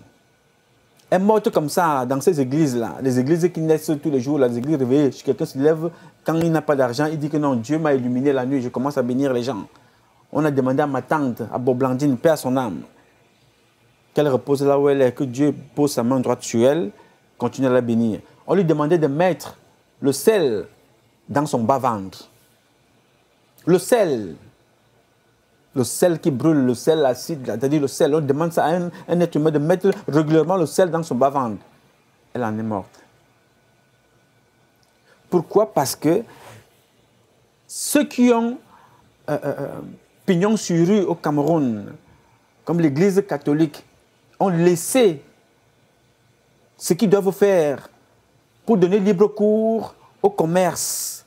est morte comme ça dans ces églises-là. Les églises qui naissent tous les jours, les églises réveillées. Quelqu'un se lève, quand il n'a pas d'argent, il dit que non, Dieu m'a illuminé la nuit, je commence à bénir les gens. On a demandé à ma tante, à Boblandine, paix à son âme, qu'elle repose là où elle est, que Dieu pose sa main droite sur elle, continue à la bénir. On lui demandait de mettre le sel dans son bas-ventre. Le sel qui brûle, le sel acide, c'est-à-dire le sel. On demande ça à un être humain de mettre régulièrement le sel dans son bas-ventre. Elle en est morte. Pourquoi? Parce que ceux qui ont pignon sur rue au Cameroun, comme l'Église catholique, ont laissé ce qu'ils doivent faire pour donner libre cours au commerce,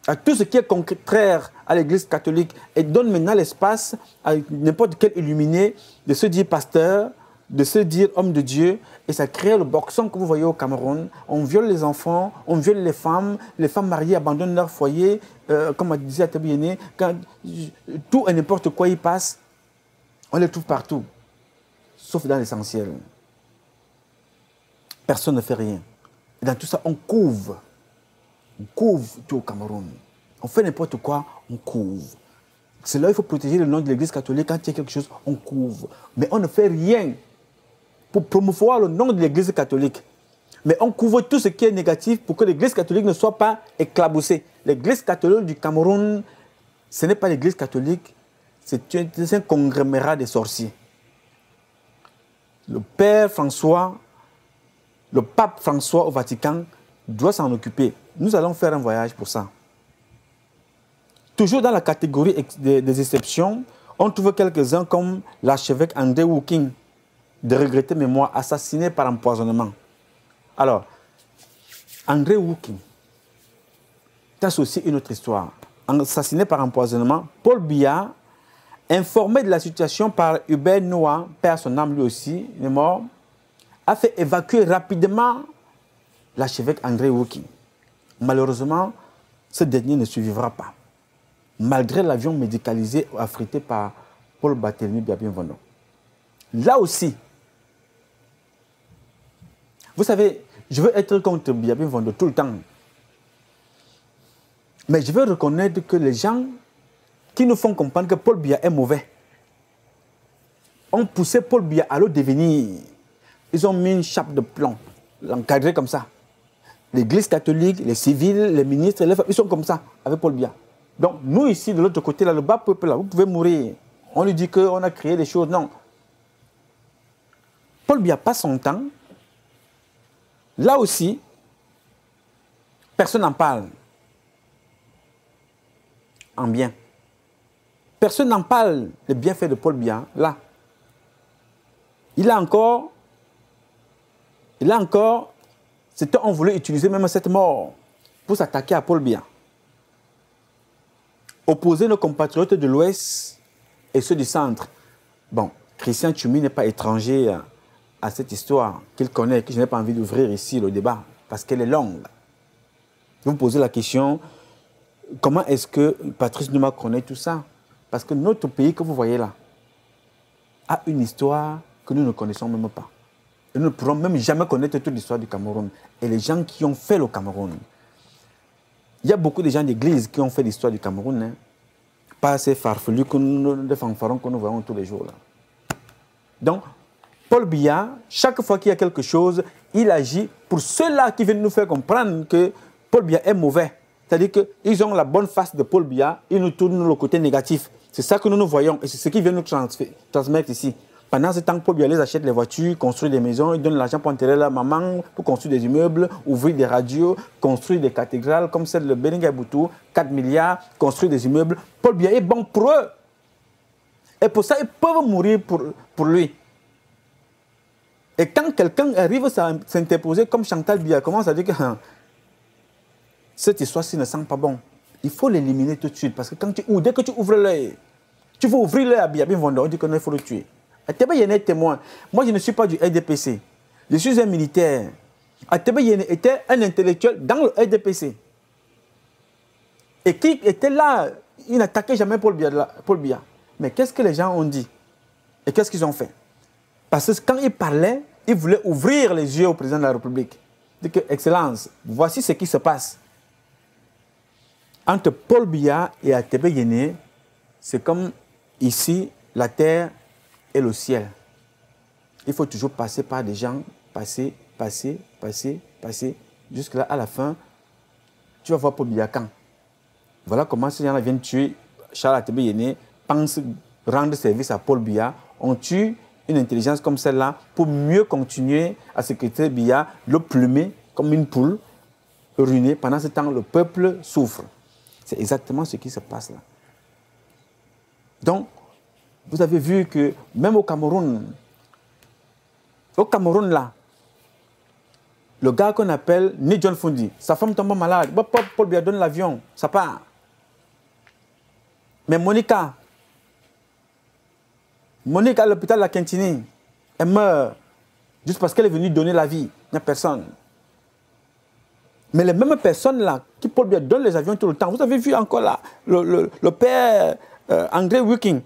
à tout ce qui est contraire à l'Église catholique, et donne maintenant l'espace à n'importe quel illuminé de se dire pasteur, de se dire homme de Dieu, et ça crée le boxon que vous voyez au Cameroun. On viole les enfants, on viole les femmes mariées abandonnent leur foyer, comme on disait à Tabiéné, quand tout et n'importe quoi y passe, on les trouve partout, sauf dans l'essentiel. Personne ne fait rien. Et dans tout ça, on couvre tout au Cameroun. On fait n'importe quoi, on couvre. C'est là qu'il faut protéger le nom de l'Église catholique. Quand il y a quelque chose, on couvre. Mais on ne fait rien pour promouvoir le nom de l'Église catholique. Mais on couvre tout ce qui est négatif pour que l'Église catholique ne soit pas éclaboussée. L'Église catholique du Cameroun, ce n'est pas l'Église catholique, c'est un conglomérat de sorciers. Le Père François, le pape François au Vatican doit s'en occuper. Nous allons faire un voyage pour ça. Toujours dans la catégorie des exceptions, on trouve quelques-uns comme l'archevêque André Woking, de regretter mémoire, assassiné par empoisonnement. Alors, André Woking, c'est aussi une autre histoire. Assassiné par empoisonnement, Paul Biya, informé de la situation par Hubert Noah, père son âme lui aussi, il est mort, a fait évacuer rapidement l'archevêque André Woking. Malheureusement, ce dernier ne survivra pas, malgré l'avion médicalisé affrété par Paul Barthélemy Biya-Bienvenue. Là aussi, vous savez, je veux être contre Biya-Bienvenue tout le temps. Mais je veux reconnaître que les gens qui nous font comprendre que Paul Biya est mauvais ont poussé Paul Biya à le devenir. Ils ont mis une chape de plomb, l'encadrer comme ça. L'Église catholique, les civils, les ministres, les femmes, ils sont comme ça avec Paul Biya. Donc nous ici, de l'autre côté, là, le bas peuple, là, vous pouvez mourir. On lui dit qu'on a créé des choses. Non. Paul Biya passe son temps. Là aussi, personne n'en parle. En bien. Personne n'en parle des bienfaits de Paul Biya. Là. Il a encore, c'était on voulait utiliser même cette mort pour s'attaquer à Paul Biya. Opposer nos compatriotes de l'Ouest et ceux du centre. Bon, Christian Tchoumi n'est pas étranger à cette histoire qu'il connaît, que je n'ai pas envie d'ouvrir ici le débat, parce qu'elle est longue. Vous me posez la question, comment est-ce que Patrice Numa connaît tout ça? Parce que notre pays que vous voyez là a une histoire que nous ne connaissons même pas. Et nous ne pourrons même jamais connaître toute l'histoire du Cameroun. Et les gens qui ont fait le Cameroun. Il y a beaucoup de gens d'église qui ont fait l'histoire du Cameroun. Hein. Pas ces farfelus, des fanfarons que nous voyons tous les jours là. Donc, Paul Biya, chaque fois qu'il y a quelque chose, il agit pour ceux-là qui viennent nous faire comprendre que Paul Biya est mauvais. C'est-à-dire qu'ils ont la bonne face de Paul Biya, ils nous tournent le côté négatif. C'est ça que nous voyons et c'est ce qu'ils viennent nous transmettre ici. Pendant ce temps, Paul Biya les achète les voitures, construit des maisons, il donne l'argent pour enterrer la maman, pour construire des immeubles, ouvrir des radios, construire des cathédrales comme celle de Beninga Boutou, 4 milliards, construire des immeubles. Paul Biya est bon pour eux. Et pour ça, ils peuvent mourir pour lui. Et quand quelqu'un arrive à s'interposer comme Chantal Biya, commence à dire que cette histoire-ci ne sent pas bon, il faut l'éliminer tout de suite. Parce que dès que tu ouvres l'œil, tu veux ouvrir l'œil à Biya-Bienvenue, on dit qu'il faut le tuer. Ateba Yene est témoin. Moi, je ne suis pas du RDPC. Je suis un militaire. Ateba Yene était un intellectuel dans le RDPC. Et qui était là, il n'attaquait jamais Paul Biya. Mais qu'est-ce que les gens ont dit? Et qu'est-ce qu'ils ont fait? Parce que quand il parlait, il voulait ouvrir les yeux au président de la République. Il dit que, Excellence, voici ce qui se passe. Entre Paul Biya et Atebe Yene, c'est comme ici, la terre et le ciel. Il faut toujours passer par des gens, passer, jusque là, à la fin, tu vas voir Paul Biya quand. Voilà comment ces gens-là viennent tuer Charles Atebe Yene, pensent rendre service à Paul Biya. On tue une intelligence comme celle-là pour mieux continuer à sécuriter Biya, le plumer comme une poule, ruiner. Pendant ce temps, le peuple souffre. C'est exactement ce qui se passe là. Donc, vous avez vu que même au Cameroun là, le gars qu'on appelle Ni John Fundi, sa femme tombe malade, Paul Biya donne l'avion, ça part. Mais Monica à l'hôpital de la Quintini, elle meurt juste parce qu'elle est venue donner la vie. Il n'y a personne. Mais les mêmes personnes là, qui Paul Biya donne les avions tout le temps, vous avez vu encore là, le père André Wiking.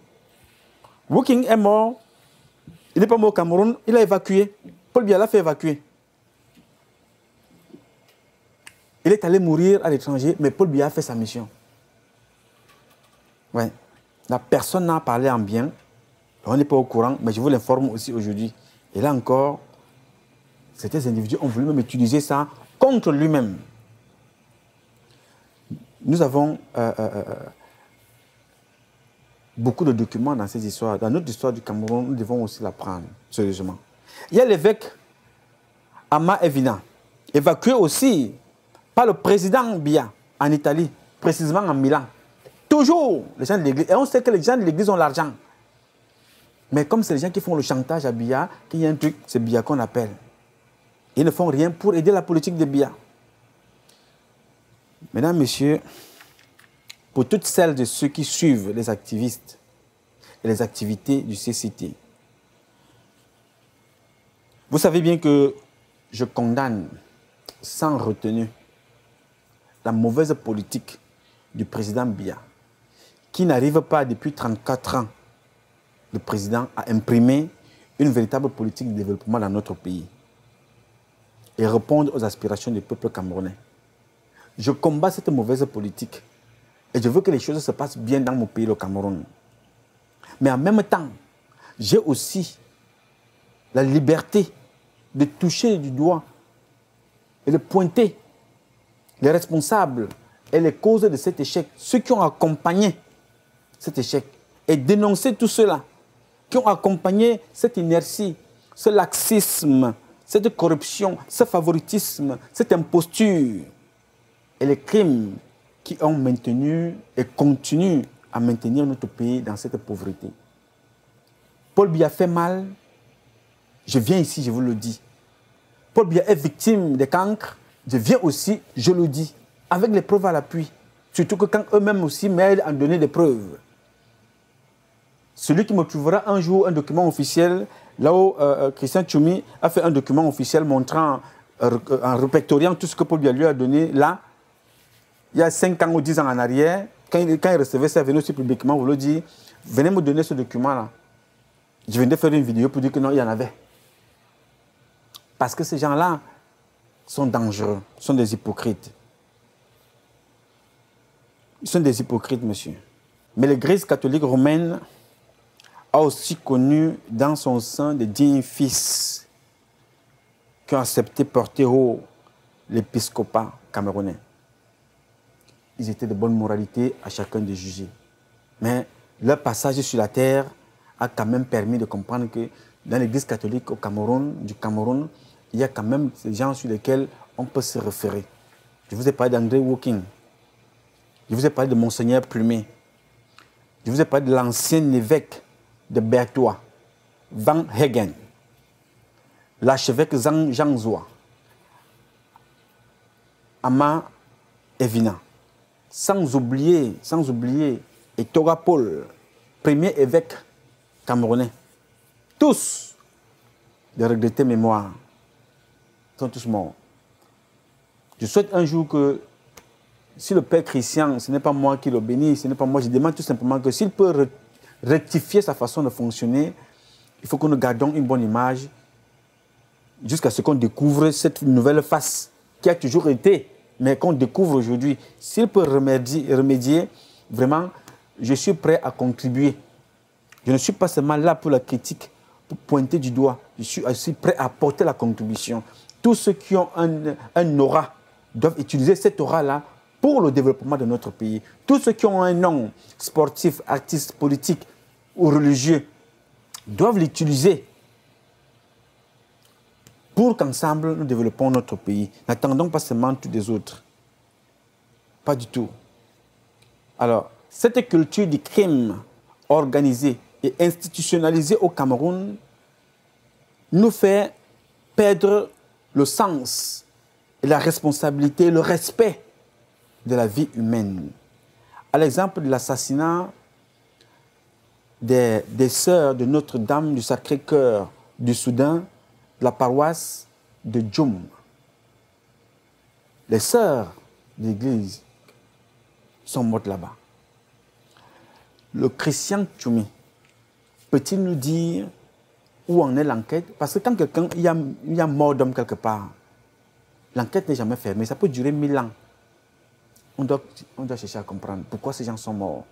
Wiking est mort, il n'est pas mort au Cameroun, il a évacué. Paul Biya l'a fait évacuer. Il est allé mourir à l'étranger, mais Paul Biya a fait sa mission. Ouais. La personne n'a parlé en bien. On n'est pas au courant, mais je vous l'informe aussi aujourd'hui. Et là encore, certains individus ont voulu même utiliser ça contre lui-même. Nous avons beaucoup de documents dans ces histoires. Dans notre histoire du Cameroun, nous devons aussi la prendre sérieusement. Il y a l'évêque Ama Evina, évacué aussi par le président Biya en Italie, précisément en Milan. Toujours les gens de l'église. Et on sait que les gens de l'église ont l'argent. Mais comme c'est les gens qui font le chantage à Biya, qu'il y a un truc, c'est Biya qu'on appelle. Ils ne font rien pour aider la politique de Biya. Mesdames, Messieurs, pour toutes celles et ceux qui suivent les activistes et les activités du CCT, vous savez bien que je condamne sans retenue la mauvaise politique du président Biya, qui n'arrive pas depuis 34 ans, le président, à imprimer une véritable politique de développement dans notre pays et répondre aux aspirations du peuple camerounais. Je combats cette mauvaise politique et je veux que les choses se passent bien dans mon pays, le Cameroun. Mais en même temps, j'ai aussi la liberté de toucher du doigt et de pointer les responsables et les causes de cet échec, ceux qui ont accompagné cet échec, et dénoncer tout cela qui ont accompagné cette inertie, ce laxisme, cette corruption, ce favoritisme, cette imposture et les crimes qui ont maintenu et continuent à maintenir notre pays dans cette pauvreté. Paul Biya fait mal, je viens ici, je vous le dis. Paul Biya est victime de cancre, je viens aussi, je le dis, avec les preuves à l'appui. Surtout que quand eux-mêmes aussi m'aident à donner des preuves. Celui qui me trouvera un jour un document officiel, là où Christian Tchoumi a fait un document officiel montrant, en répertoriant tout ce que Paul Biya lui a donné, là, il y a 5 ans ou 10 ans en arrière, quand il recevait ça, il venait aussi publiquement, vous le dit, venez me donner ce document-là. Je venais de faire une vidéo pour dire que non, il y en avait. Parce que ces gens-là sont dangereux, sont des hypocrites. Ils sont des hypocrites, monsieur. Mais l'Église catholique romaine a aussi connu dans son sein des dignes fils qui ont accepté porter haut l'épiscopat camerounais. Ils étaient de bonne moralité, à chacun de juger. Mais leur passage sur la terre a quand même permis de comprendre que dans l'Église catholique du Cameroun, il y a quand même ces gens sur lesquels on peut se référer. Je vous ai parlé d'André Woking. Je vous ai parlé de Monseigneur Plumet. Je vous ai parlé de l'ancien évêque de Berthois, Van Hegen, l'archevêque Jean Zoua, Ama Evina, sans oublier Etora Paul, premier évêque camerounais. Tous, de regretter mémoire, sont tous morts. Je souhaite un jour que, si le Père Christian, ce n'est pas moi qui le bénis, ce n'est pas moi, je demande tout simplement que s'il peut rectifier sa façon de fonctionner, il faut que nous gardions une bonne image jusqu'à ce qu'on découvre cette nouvelle face qui a toujours été, mais qu'on découvre aujourd'hui. S'il peut remédier, vraiment, je suis prêt à contribuer. Je ne suis pas seulement là pour la critique, pour pointer du doigt. Je suis aussi prêt à apporter la contribution. Tous ceux qui ont un aura doivent utiliser cette aura-là pour le développement de notre pays. Tous ceux qui ont un nom sportif, artiste, politique ou religieux doivent l'utiliser pour qu'ensemble nous développons notre pays. N'attendons pas seulement tous les autres. Pas du tout. Alors, cette culture du crime organisé et institutionnalisé au Cameroun nous fait perdre le sens et la responsabilité, le respect de la vie humaine. À l'exemple de l'assassinat des sœurs de Notre-Dame du Sacré-Cœur du Soudan, de la paroisse de Djoum. Les sœurs de l'église sont mortes là-bas. Le Christian Tchoumi peut-il nous dire où en est l'enquête? Parce que quand quelqu'un il y a mort d'homme quelque part, l'enquête n'est jamais fermée. Ça peut durer 1000 ans. On doit chercher à comprendre pourquoi ces gens sont morts.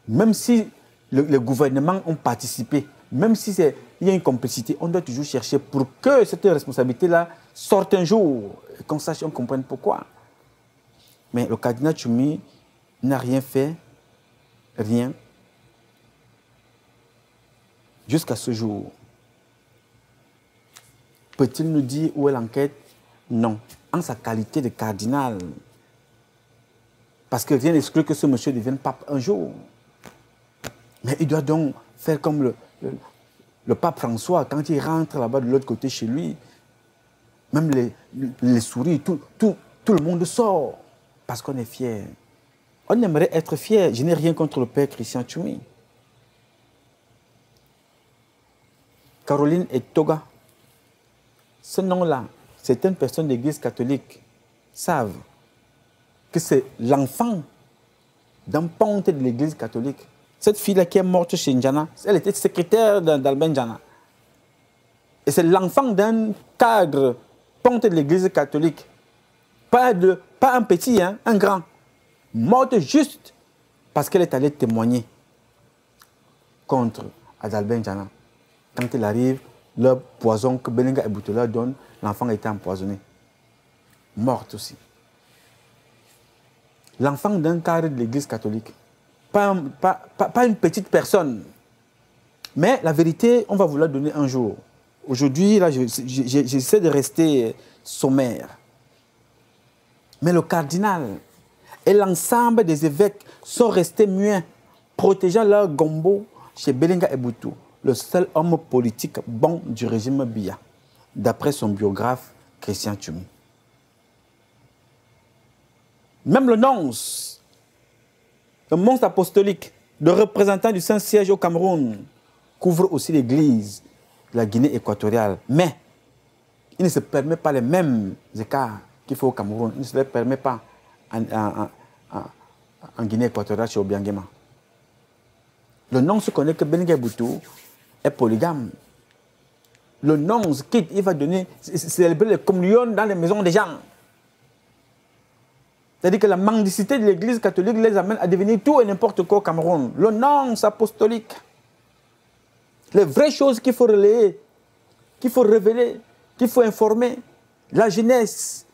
Même si les gouvernements ont participé, même si il y a une complicité, on doit toujours chercher pour que cette responsabilité-là sorte un jour, qu'on sache, on comprenne pourquoi. Mais le cardinal Tchoumi n'a rien fait, rien, jusqu'à ce jour. Peut-il nous dire où est l'enquête? Non. En sa qualité de cardinal. Parce que rien n'exclut que ce monsieur devienne pape un jour. Mais il doit donc faire comme le pape François, quand il rentre là-bas de l'autre côté chez lui, même les souris, tout le monde sort. Parce qu'on est fier. On aimerait être fier. Je n'ai rien contre le père Christian Tchoumi. Caroline et Toga. Ce nom-là, certaines personnes de l'Église catholique savent que c'est l'enfant d'un ponte de l'Église catholique. Cette fille-là qui est morte chez N'Djana, elle était secrétaire d'Albin N'Djana. Et c'est l'enfant d'un cadre ponte de l'Église catholique. Pas un petit, hein, un grand. Morte juste parce qu'elle est allée témoigner contre Adalbin N'Djana. Quand il arrive, le poison que Belinga et Boutoula donnent, l'enfant a été empoisonné. Morte aussi. L'enfant d'un cadre de l'Église catholique. Pas une petite personne. Mais la vérité, on va vous la donner un jour. Aujourd'hui, là, j'essaie de rester sommaire. Mais le cardinal et l'ensemble des évêques sont restés muets, protégeant leur gombo chez Belinga et Boutou, le seul homme politique bon du régime Biya, d'après son biographe Christian Tchoumi. Même le nonce, le monstre apostolique, le représentant du Saint-Siège au Cameroun, couvre aussi l'église de la Guinée équatoriale. Mais il ne se permet pas les mêmes écarts qu'il faut au Cameroun. Il ne se les permet pas en Guinée équatoriale chez Obiangema. Le nonce connaît que Belinga Boutou est polygame. Le nonce quitte, il va donner, célébrer les communions dans les maisons des gens. C'est-à-dire que la mendicité de l'Église catholique les amène à devenir tout et n'importe quoi au Cameroun. Le nonce apostolique. Les vraies choses qu'il faut relayer, qu'il faut révéler, qu'il faut informer. La jeunesse.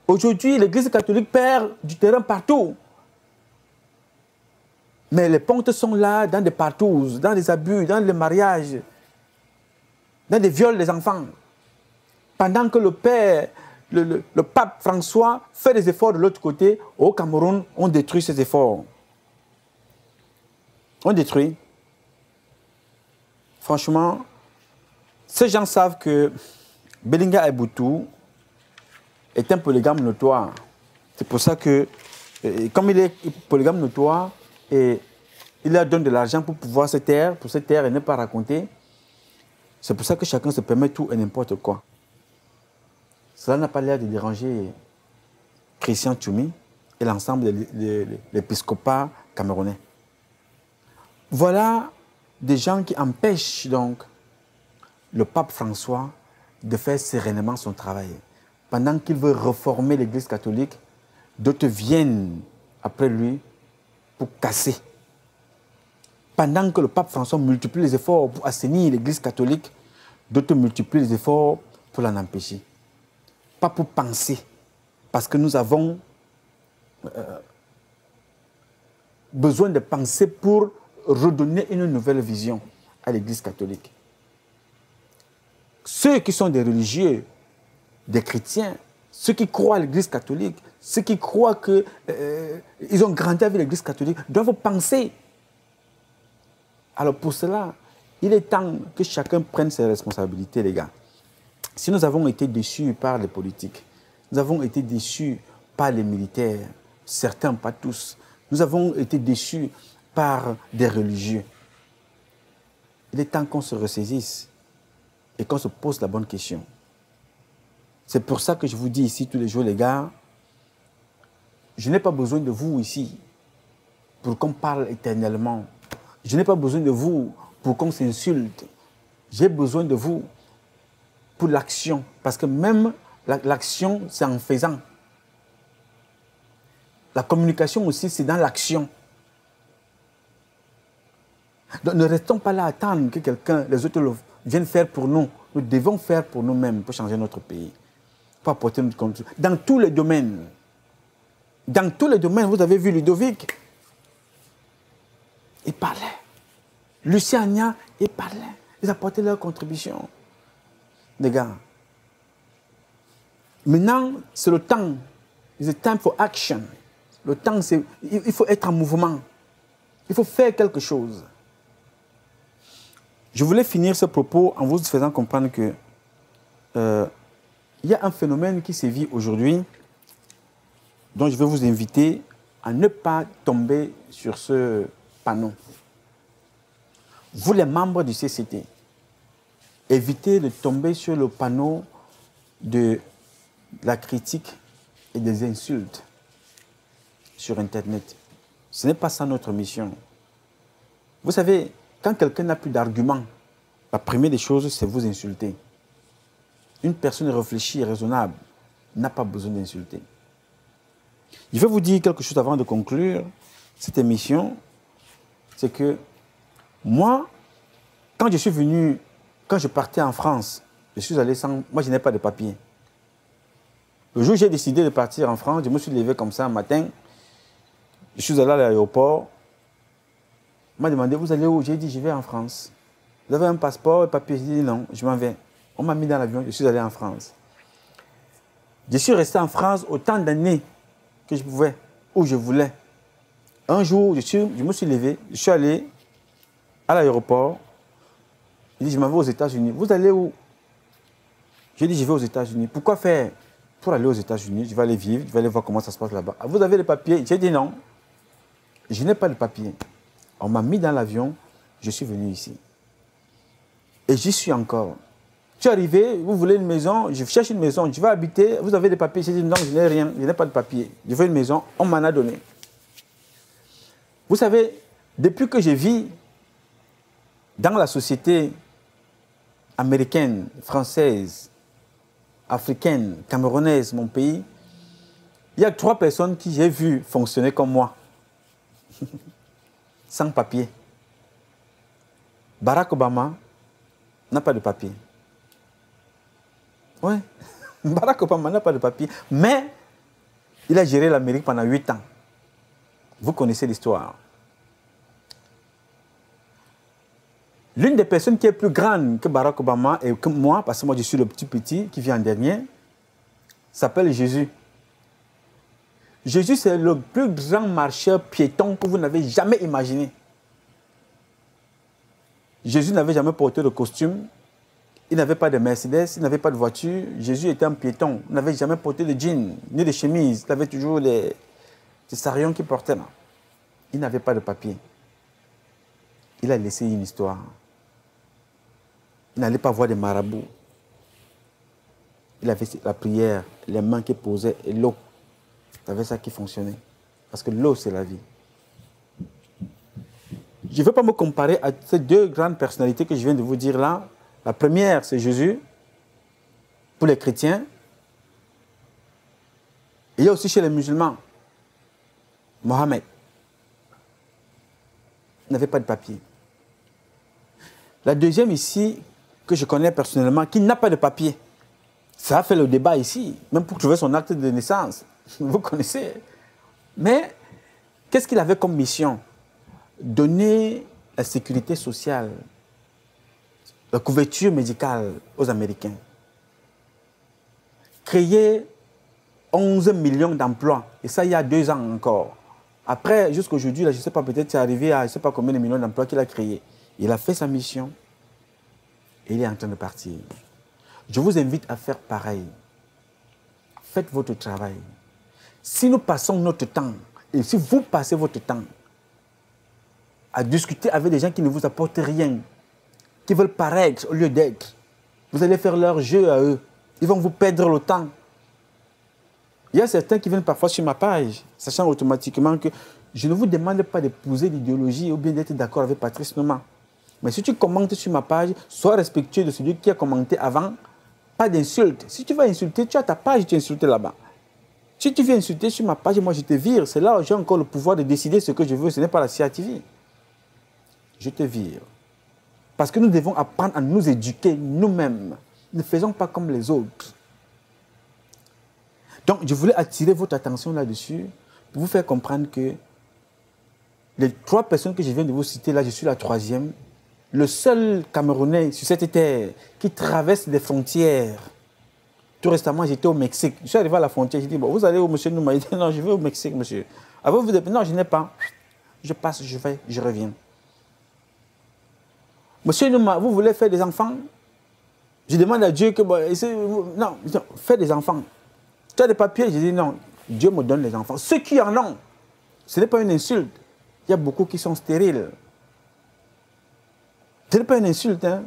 Aujourd'hui, l'Église catholique perd du terrain partout. Mais les pontes sont là dans des partouzes, dans des abus, dans les mariages, dans des viols des enfants. Pendant que le père, le pape François fait des efforts de l'autre côté, au Cameroun, on détruit ces efforts. On détruit. Franchement, ces gens savent que Belinga Boutou est un polygame notoire. C'est pour ça que, comme il est polygame notoire, et il leur donne de l'argent pour pouvoir se taire, pour se taire et ne pas raconter, c'est pour ça que chacun se permet tout et n'importe quoi. Cela n'a pas l'air de déranger Christian Tchoumi et l'ensemble de l'épiscopat camerounais. Voilà des gens qui empêchent donc le pape François de faire sereinement son travail. Pendant qu'il veut reformer l'Église catholique, d'autres viennent après lui pour casser. Pendant que le pape François multiplie les efforts pour assainir l'Église catholique, d'autres multiplient les efforts pour l'en empêcher. Pas pour penser, parce que nous avons besoin de penser pour redonner une nouvelle vision à l'Église catholique. Ceux qui sont des religieux, des chrétiens, ceux qui croient à l'Église catholique, ceux qui croient qu'ils ont grandi avec l'Église catholique, doivent penser. Alors pour cela, il est temps que chacun prenne ses responsabilités, les gars. Si nous avons été déçus par les politiques, nous avons été déçus par les militaires, certains, pas tous, nous avons été déçus par des religieux, il est temps qu'on se ressaisisse et qu'on se pose la bonne question. C'est pour ça que je vous dis ici tous les jours, les gars, je n'ai pas besoin de vous ici pour qu'on parle éternellement. Je n'ai pas besoin de vous pour qu'on s'insulte. J'ai besoin de vous pour l'action. Parce que même l'action, c'est en faisant. La communication aussi, c'est dans l'action. Donc ne restons pas là à attendre que quelqu'un, les autres viennent faire pour nous. Nous devons faire pour nous-mêmes, pour changer notre pays. Pour apporter notre contribution. Dans tous les domaines. Dans tous les domaines, vous avez vu Ludovic. Il parlait. Lucien Agna, il parlait. Ils apportaient leur contribution. Les gars. Maintenant, c'est le temps. It's time for action. Le temps, c'est... Il faut être en mouvement. Il faut faire quelque chose. Je voulais finir ce propos en vous faisant comprendre que il y a un phénomène qui sévit aujourd'hui dont je vais vous inviter à ne pas tomber sur ce panneau. Vous, les membres du CCT, évitez de tomber sur le panneau de la critique et des insultes sur Internet. Ce n'est pas ça notre mission. Vous savez, quand quelqu'un n'a plus d'arguments, la première des choses, c'est vous insulter. Une personne réfléchie et raisonnable n'a pas besoin d'insulter. Je vais vous dire quelque chose avant de conclure cette émission. C'est que moi, quand je suis venu, quand je partais en France, je suis allé sans... Moi, je n'ai pas de papier. Le jour où j'ai décidé de partir en France, je me suis levé comme ça un matin. Je suis allé à l'aéroport. On m'a demandé, vous allez où? J'ai dit, je vais en France. Vous avez un passeport, un papier? J'ai dit, non, je m'en vais. On m'a mis dans l'avion, je suis allé en France. Je suis resté en France autant d'années que je pouvais, où je voulais. Un jour, je me suis levé, je suis allé à l'aéroport. Il dit, je m'en vais aux États-Unis. Vous allez où? J'ai dit, je vais aux États-Unis. Pourquoi faire? Pour aller aux États-Unis, je vais aller vivre, je vais aller voir comment ça se passe là-bas. Vous avez les papiers? J'ai dit non. Je n'ai pas de papiers. On m'a mis dans l'avion, je suis venu ici. Et j'y suis encore. Je suis arrivé, vous voulez une maison, je cherche une maison, je vais habiter, vous avez des papiers? J'ai dit non, je n'ai rien, je n'ai pas de papiers. Je veux une maison, on m'en a donné. Vous savez, depuis que je vis dans la société américaine, française, africaine, camerounaise, mon pays, il y a 3 personnes que j'ai vues fonctionner comme moi. Sans papier. Barack Obama n'a pas de papier. Oui, Barack Obama n'a pas de papier. Mais il a géré l'Amérique pendant 8 ans. Vous connaissez l'histoire. L'une des personnes qui est plus grande que Barack Obama et que moi, parce que moi je suis le petit qui vient en dernier, s'appelle Jésus. Jésus, c'est le plus grand marcheur piéton que vous n'avez jamais imaginé. Jésus n'avait jamais porté de costume, il n'avait pas de Mercedes, il n'avait pas de voiture. Jésus était un piéton, il n'avait jamais porté de jeans, ni de chemise, il avait toujours les sarions qu'il portait là. Il n'avait pas de papier. Il a laissé une histoire. Il n'allait pas voir des marabouts. Il avait la prière, les mains qui posaient et l'eau. Il avait ça qui fonctionnait. Parce que l'eau, c'est la vie. Je ne veux pas me comparer à ces 2 grandes personnalités que je viens de vous dire là. La première, c'est Jésus. pour les chrétiens. Il y a aussi chez les musulmans, Mohamed n'avait pas de papier. La deuxième ici, que je connais personnellement, qui n'a pas de papier, ça a fait le débat ici, même pour trouver son acte de naissance. Vous connaissez. Mais qu'est-ce qu'il avait comme mission? Donner la sécurité sociale, la couverture médicale aux Américains. Créer 11 millions d'emplois. Et ça, il y a 2 ans encore. Après, jusqu'aujourd'hui, je ne sais pas, peut-être c'est arrivé à je ne sais pas combien de millions d'emplois qu'il a créés. Il a fait sa mission et il est en train de partir. Je vous invite à faire pareil. Faites votre travail. Si nous passons notre temps, et si vous passez votre temps à discuter avec des gens qui ne vous apportent rien, qui veulent paraître au lieu d'être, vous allez faire leur jeu à eux. Ils vont vous perdre le temps. Il y a certains qui viennent parfois sur ma page, sachant automatiquement que je ne vous demande pas d'épouser l'idéologie ou bien d'être d'accord avec Patrice Noma. Mais si tu commentes sur ma page, sois respectueux de celui qui a commenté avant. Pas d'insulte. Si tu vas insulter, tu as ta page, tu insultes là-bas. Si tu viens insulter sur ma page, moi je te vire. C'est là où j'ai encore le pouvoir de décider ce que je veux. Ce n'est pas la CATV. Je te vire. Parce que nous devons apprendre à nous éduquer nous-mêmes. Ne faisons pas comme les autres. Donc, je voulais attirer votre attention là-dessus pour vous faire comprendre que les 3 personnes que je viens de vous citer, là, je suis la 3e. Le seul Camerounais sur cette terre qui traverse des frontières. Tout récemment, j'étais au Mexique. Je suis arrivé à la frontière, j'ai dit, bon, vous allez où, monsieur Nouma? Il dit, non, je vais au Mexique, monsieur. Avant, vous dites, non, je n'ai pas. Je passe, je vais, je reviens. Monsieur Nouma, vous voulez faire des enfants? Je demande à Dieu que, bon, non, faites des enfants. Tu as des papiers? Je dis, non, Dieu me donne les enfants. Ceux qui en ont, ce n'est pas une insulte. Il y a beaucoup qui sont stériles. Ce n'est pas une insulte, hein.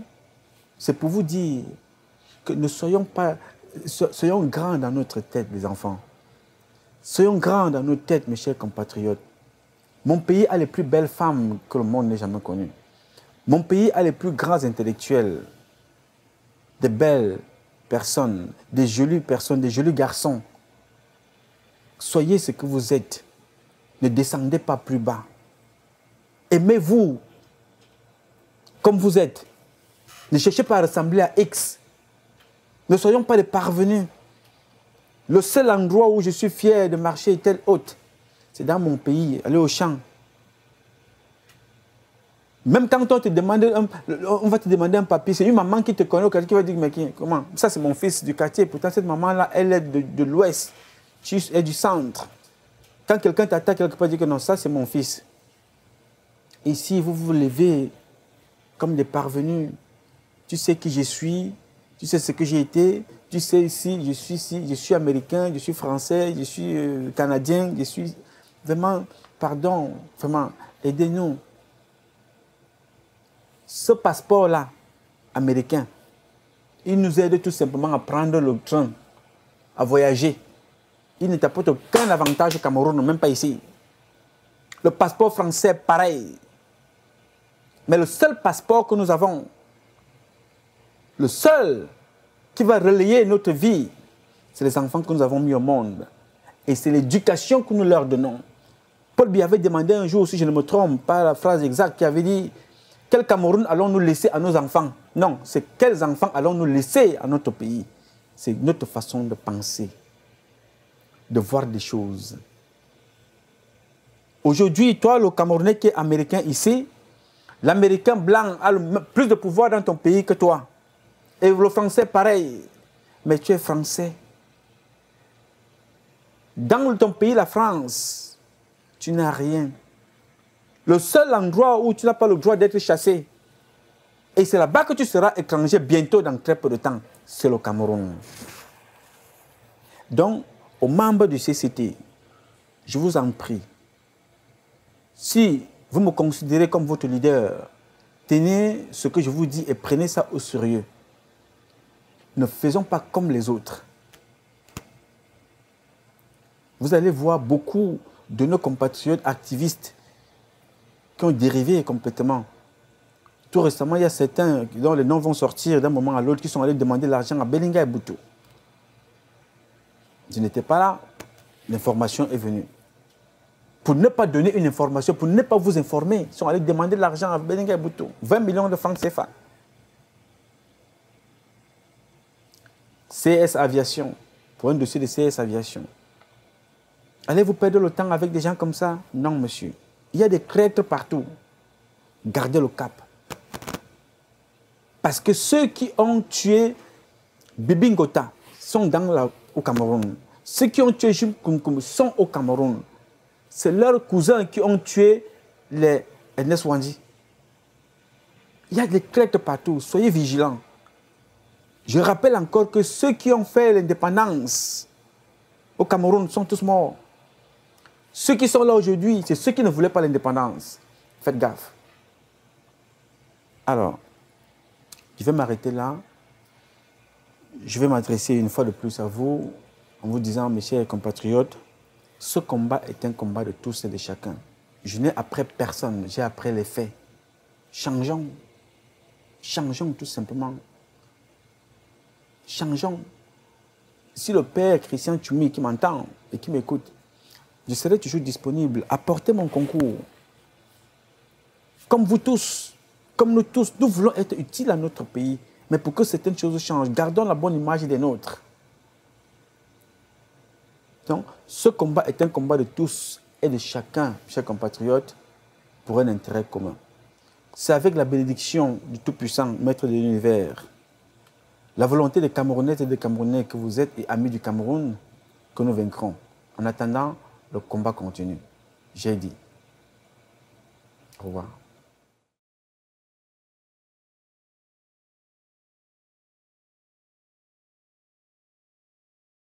C'est pour vous dire que ne soyons grands dans notre tête, les enfants. Soyons grands dans nos têtes, mes chers compatriotes. Mon pays a les plus belles femmes que le monde n'ait jamais connues. Mon pays a les plus grands intellectuels, des belles personnes, des jolis garçons. Soyez ce que vous êtes. Ne descendez pas plus bas. Aimez-vous comme vous êtes. Ne cherchez pas à ressembler à X. Ne soyons pas des parvenus. Le seul endroit où je suis fier de marcher est tel hôte. C'est dans mon pays, aller au champ. Même quand on te demande, on va te demander un papier, c'est une maman qui te connaît au quartier qui va dire, mais comment? Ça, c'est mon fils du quartier. Pourtant, cette maman-là, elle est de l'ouest. Tu es du centre. Quand quelqu'un t'attaque quelque part, dit que non, ça, c'est mon fils. Ici, vous vous levez comme des parvenus. Tu sais qui je suis, tu sais ce que j'ai été, tu sais ici, je suis américain, je suis français, je suis canadien, je suis... Vraiment, pardon, vraiment, aidez-nous. Ce passeport-là, américain, il nous aide tout simplement à prendre le train, à voyager. Il ne t'apporte aucun avantage au Cameroun, même pas ici. Le passeport français, pareil. Mais le seul passeport que nous avons, le seul qui va relayer notre vie, c'est les enfants que nous avons mis au monde. Et c'est l'éducation que nous leur donnons. Paul Biya avait demandé un jour, si je ne me trompe pas la phrase exacte, qui avait dit « Quel Cameroun allons-nous laisser à nos enfants ?» Non, c'est « Quels enfants allons-nous laisser à notre pays ?» C'est notre façon de penser, de voir des choses. Aujourd'hui, toi, le Camerounais qui est américain ici, l'Américain blanc a plus de pouvoir dans ton pays que toi. Et le Français, pareil. Mais tu es Français. Dans ton pays, la France, tu n'as rien. Le seul endroit où tu n'as pas le droit d'être chassé, et c'est là-bas que tu seras étranger bientôt dans très peu de temps, c'est le Cameroun. Donc, aux membres du CCT, je vous en prie, si vous me considérez comme votre leader, tenez ce que je vous dis et prenez ça au sérieux. Ne faisons pas comme les autres. Vous allez voir beaucoup de nos compatriotes activistes qui ont dérivé complètement. Tout récemment, il y a certains dont les noms vont sortir d'un moment à l'autre qui sont allés demander l'argent à Belinga et Boutou. Je n'étais pas là. L'information est venue. Pour ne pas donner une information, pour ne pas vous informer, ils sont allés demander de l'argent à Beninga Boutou. 20 millions de francs CFA. CS Aviation. Pour un dossier de CS Aviation. Allez-vous perdre le temps avec des gens comme ça? Non, monsieur. Il y a des traîtres partout. Gardez le cap. Parce que ceux qui ont tué Bibi Ngota sont au Cameroun. Ceux qui ont tué Jim Koum sont au Cameroun. C'est leurs cousins qui ont tué les Ernest Wandi. Il y a des traîtres partout. Soyez vigilants. Je rappelle encore que ceux qui ont fait l'indépendance au Cameroun sont tous morts. Ceux qui sont là aujourd'hui, c'est ceux qui ne voulaient pas l'indépendance. Faites gaffe. Alors, je vais m'arrêter là. Je vais m'adresser une fois de plus à vous en vous disant, mes chers compatriotes, ce combat est un combat de tous et de chacun. Je n'ai après personne, j'ai après les faits. Changeons. Changeons tout simplement. Changeons. Si le père Christian Tchoumi qui m'entend et qui m'écoute, je serai toujours disponible. Apportez mon concours. Comme vous tous, comme nous tous, nous voulons être utiles à notre pays. Mais pour que certaines choses changent, gardons la bonne image des nôtres. Donc, ce combat est un combat de tous et de chacun, chers compatriotes, pour un intérêt commun. C'est avec la bénédiction du Tout-Puissant, Maître de l'Univers, la volonté des Camerounaises et des Camerounais que vous êtes et amis du Cameroun, que nous vaincrons. En attendant, le combat continue. J'ai dit. Au revoir.